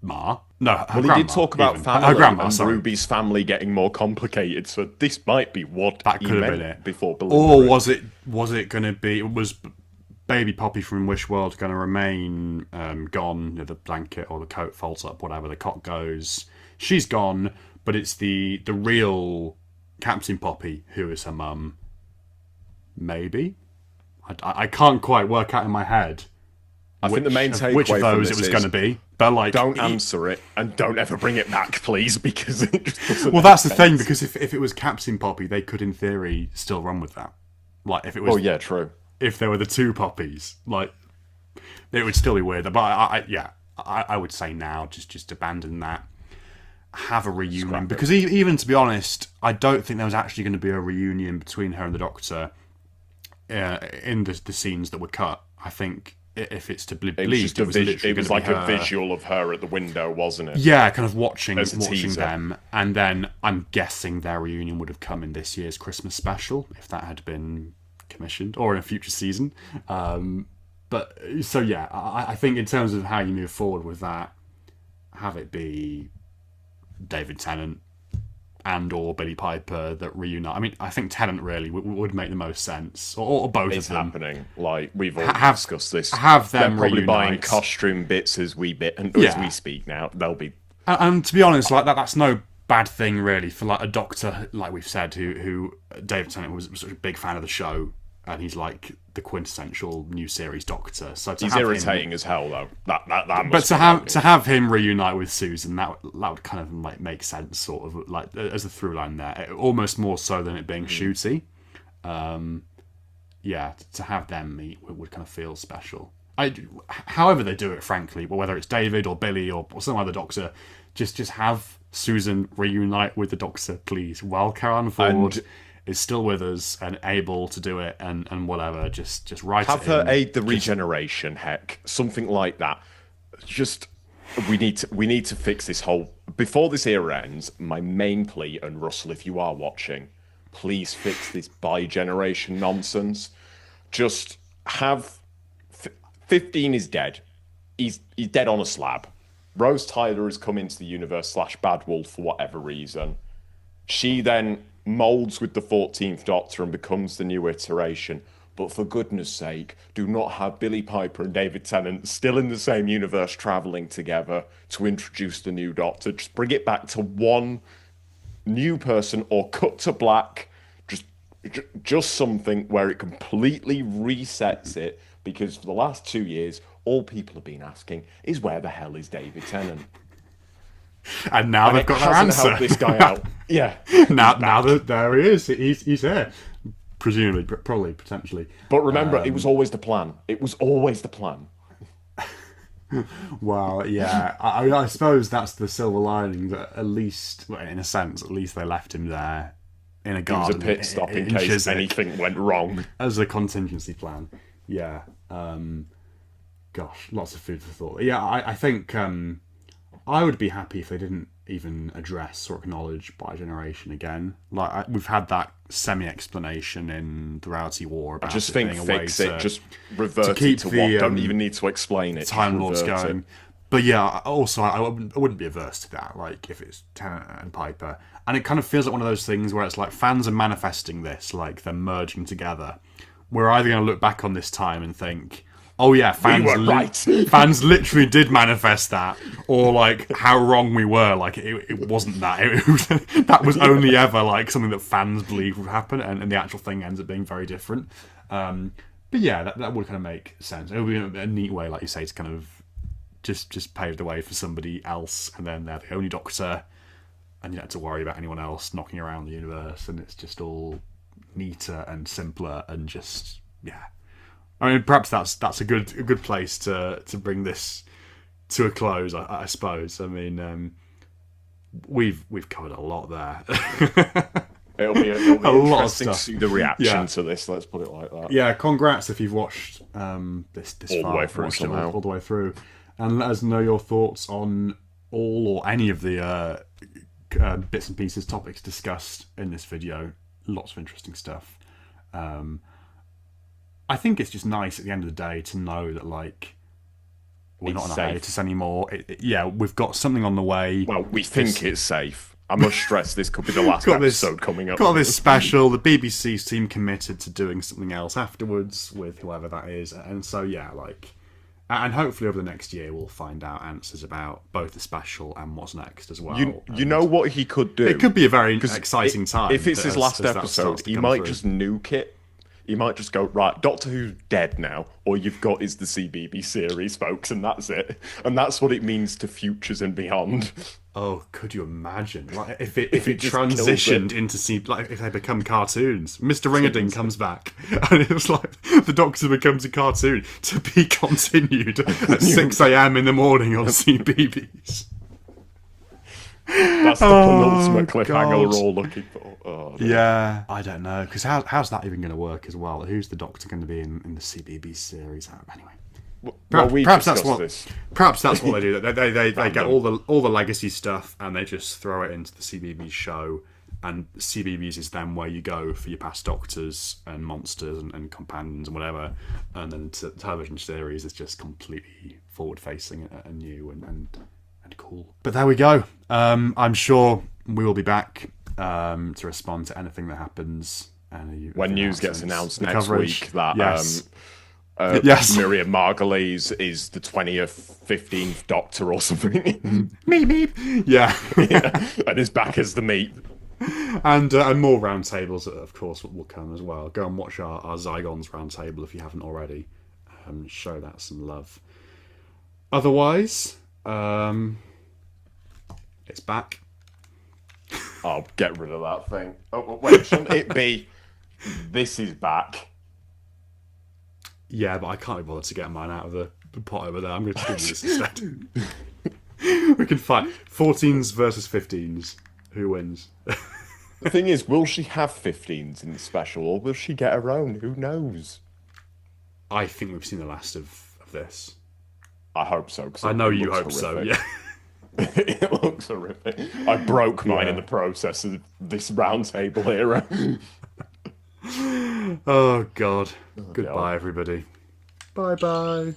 [SPEAKER 2] No, her grandma.
[SPEAKER 1] He did talk about
[SPEAKER 2] even.
[SPEAKER 1] family
[SPEAKER 2] her grandma,
[SPEAKER 1] and
[SPEAKER 2] sorry.
[SPEAKER 1] Ruby's family getting more complicated, so this might be what
[SPEAKER 2] That
[SPEAKER 1] he
[SPEAKER 2] could have
[SPEAKER 1] meant
[SPEAKER 2] been it.
[SPEAKER 1] Before Belinda.
[SPEAKER 2] Or was it going to be... Was baby Poppy from Wish World going to remain gone? The blanket or the coat folds up, whatever, the cot goes. She's gone, but it's the real Captain Poppy who is her mum. Maybe? I can't quite work out in my head
[SPEAKER 1] I think the main takeaway
[SPEAKER 2] which of
[SPEAKER 1] from
[SPEAKER 2] those
[SPEAKER 1] this
[SPEAKER 2] it was
[SPEAKER 1] is,
[SPEAKER 2] going to be. But like,
[SPEAKER 1] don't answer it and don't ever bring it back, please, because it just doesn't
[SPEAKER 2] well,
[SPEAKER 1] make
[SPEAKER 2] that's the
[SPEAKER 1] sense.
[SPEAKER 2] thing, because if it was Captain Poppy, they could, in theory, still run with that. Like, if it was...
[SPEAKER 1] Oh, yeah, true.
[SPEAKER 2] If there were the 2 Poppies, like... it would still be weird. But I would say now, just abandon that. Have a reunion, because even to be honest, I don't think there was actually going to be a reunion between her and the Doctor in the scenes that were cut. I think if it's to believe,
[SPEAKER 1] it was like a visual of her at the window, wasn't it?
[SPEAKER 2] Yeah, kind of watching
[SPEAKER 1] teaser.
[SPEAKER 2] them, and then I'm guessing their reunion would have come in this year's Christmas special if that had been commissioned, or in a future season. But so yeah, I think in terms of how you move forward with that, have it be David Tennant and or Billy Piper that reunite. I mean, I think Tennant really would make the most sense, or both
[SPEAKER 1] it's
[SPEAKER 2] of them.
[SPEAKER 1] It's happening. Like, we've all discussed this.
[SPEAKER 2] Have them
[SPEAKER 1] They're probably
[SPEAKER 2] reunite.
[SPEAKER 1] buying costume bits as we speak now. They'll be...
[SPEAKER 2] And to be honest, like that's no bad thing really for like a Doctor, like we've said, who David Tennant was such a big fan of the show, and he's like the quintessential new series Doctor. So
[SPEAKER 1] he's irritating as hell, though. That
[SPEAKER 2] but to have him reunite with Susan, that would kind of like make sense, sort of like as a through line there, almost more so than it being shooty. To have them meet would kind of feel special. However they do it, frankly, but whether it's David or Billy or some other Doctor, just have Susan reunite with the Doctor, please. While Karen Ford is still with us and able to do it, and whatever, just write
[SPEAKER 1] have
[SPEAKER 2] it
[SPEAKER 1] her
[SPEAKER 2] in.
[SPEAKER 1] aid the regeneration, heck, something like that. Just we need to fix this whole before this era ends. My main plea, and Russell, if you are watching, please fix this bi-generation nonsense. Just have 15 is dead. He's dead on a slab. Rose Tyler has come into the universe / Bad Wolf for whatever reason. She then molds with the 14th Doctor and becomes the new iteration. But for goodness sake, do not have Billy Piper and David Tennant still in the same universe travelling together to introduce the new Doctor. Just bring it back to one new person, or cut to black. Just something where it completely resets it, because for the last 2 years, all people have been asking is, where the hell is David Tennant?
[SPEAKER 2] And now they've got their answer.
[SPEAKER 1] Helped this guy out. Yeah.
[SPEAKER 2] now that there he is. He's here. Presumably, probably, potentially.
[SPEAKER 1] But remember, it was always the plan. It was always the plan.
[SPEAKER 2] Well, yeah. I suppose that's the silver lining, that at least, well, in a sense, at least they left him there in a garden.
[SPEAKER 1] It was a pit stop in case
[SPEAKER 2] Chiswick,
[SPEAKER 1] anything went wrong.
[SPEAKER 2] as a contingency plan. Yeah. Gosh, lots of food for thought. Yeah, I think I would be happy if they didn't even address or acknowledge bi-generation again. Like we've had that semi-explanation in the Reality War about
[SPEAKER 1] just
[SPEAKER 2] it
[SPEAKER 1] think
[SPEAKER 2] being a
[SPEAKER 1] fix
[SPEAKER 2] way
[SPEAKER 1] it, just revert
[SPEAKER 2] keep
[SPEAKER 1] it to
[SPEAKER 2] the,
[SPEAKER 1] what. Don't even need to explain it.
[SPEAKER 2] Time Lords going.
[SPEAKER 1] It.
[SPEAKER 2] But yeah, also I wouldn't be averse to that. Like if it's Tennant and Piper, and it kind of feels like one of those things where it's like fans are manifesting this, like they're merging together. We're either going to look back on this time and think, oh yeah, fans literally did manifest that, or like how wrong we were. Like it wasn't that. That was only ever like something that fans believed would happen, and the actual thing ends up being very different. But yeah, that would kind of make sense. It would be a neat way, like you say, to kind of just pave the way for somebody else, and then they're the only Doctor, and you don't have to worry about anyone else knocking around the universe, and it's just all neater and simpler, and just I mean, perhaps that's a good place to bring this to a close, I suppose. I mean, we've covered a lot there.
[SPEAKER 1] It'll be interesting to see the reaction to this. Let's put it like that.
[SPEAKER 2] Yeah, congrats if you've watched this
[SPEAKER 1] all
[SPEAKER 2] far,
[SPEAKER 1] the way through somehow.
[SPEAKER 2] all the way through, and let us know your thoughts on all or any of the bits and pieces, topics discussed in this video. Lots of interesting stuff. I think it's just nice at the end of the day to know that, like, we're not on a hiatus anymore. We've got something on the way.
[SPEAKER 1] Well, we think it's safe. I must stress this could be the last episode coming up.
[SPEAKER 2] Got this special. The BBC seem committed to doing something else afterwards with whoever that is. And so, and hopefully over the next year we'll find out answers about both the special and what's next as well.
[SPEAKER 1] You know what he could do?
[SPEAKER 2] It could be a very exciting time.
[SPEAKER 1] If it's his last episode, he might just nuke it. He might just go, right, Doctor Who's dead now. All you've got is the CBB series, folks, and that's it. And that's what it means to futures and beyond.
[SPEAKER 2] Oh, could you imagine? Like if it
[SPEAKER 1] just
[SPEAKER 2] transitioned
[SPEAKER 1] kills it.
[SPEAKER 2] into like if they become cartoons, Mr. Ringerding comes back, and it was like the Doctor becomes a cartoon to be continued at 6 a.m. in the morning on CBeebies.
[SPEAKER 1] That's the penultimate cliffhanger
[SPEAKER 2] God.
[SPEAKER 1] we're all looking for. Oh, dear.
[SPEAKER 2] Yeah, I don't know because how's that even going to work as well? Who's the Doctor going to be in the CBeebies series? Anyway. Perhaps that's what.
[SPEAKER 1] This.
[SPEAKER 2] Perhaps that's what they do. They get all the legacy stuff and they just throw it into the CBeebies show. And CBeebies is then where you go for your past Doctors and monsters and companions and whatever. And then the television series is just completely forward facing and new and cool. But there we go. I'm sure we will be back to respond to anything that happens.
[SPEAKER 1] When news gets announced next
[SPEAKER 2] coverage.
[SPEAKER 1] week that.
[SPEAKER 2] Yes.
[SPEAKER 1] Yes. Miriam Margolyes is the 20th, 15th Doctor or something.
[SPEAKER 2] Meep, meep. Yeah.
[SPEAKER 1] And is back as the meat.
[SPEAKER 2] And more roundtables, of course, will come as well. Go and watch our Zygons roundtable if you haven't already. Show that some love. Otherwise, it's back.
[SPEAKER 1] Oh, get rid of that thing. Oh, wait, shouldn't it be this is back?
[SPEAKER 2] Yeah, but I can't be bothered to get mine out of the pot over there. I'm going to do this instead. We can fight 14s versus 15s. Who wins?
[SPEAKER 1] The thing is, will she have 15s in the special, or will she get her own? Who knows?
[SPEAKER 2] I think we've seen the last of this.
[SPEAKER 1] I hope so.
[SPEAKER 2] I know you hope so, yeah.
[SPEAKER 1] It looks horrific. I broke mine in the process of this roundtable era.
[SPEAKER 2] Oh, God. Goodbye, everybody. Bye-bye.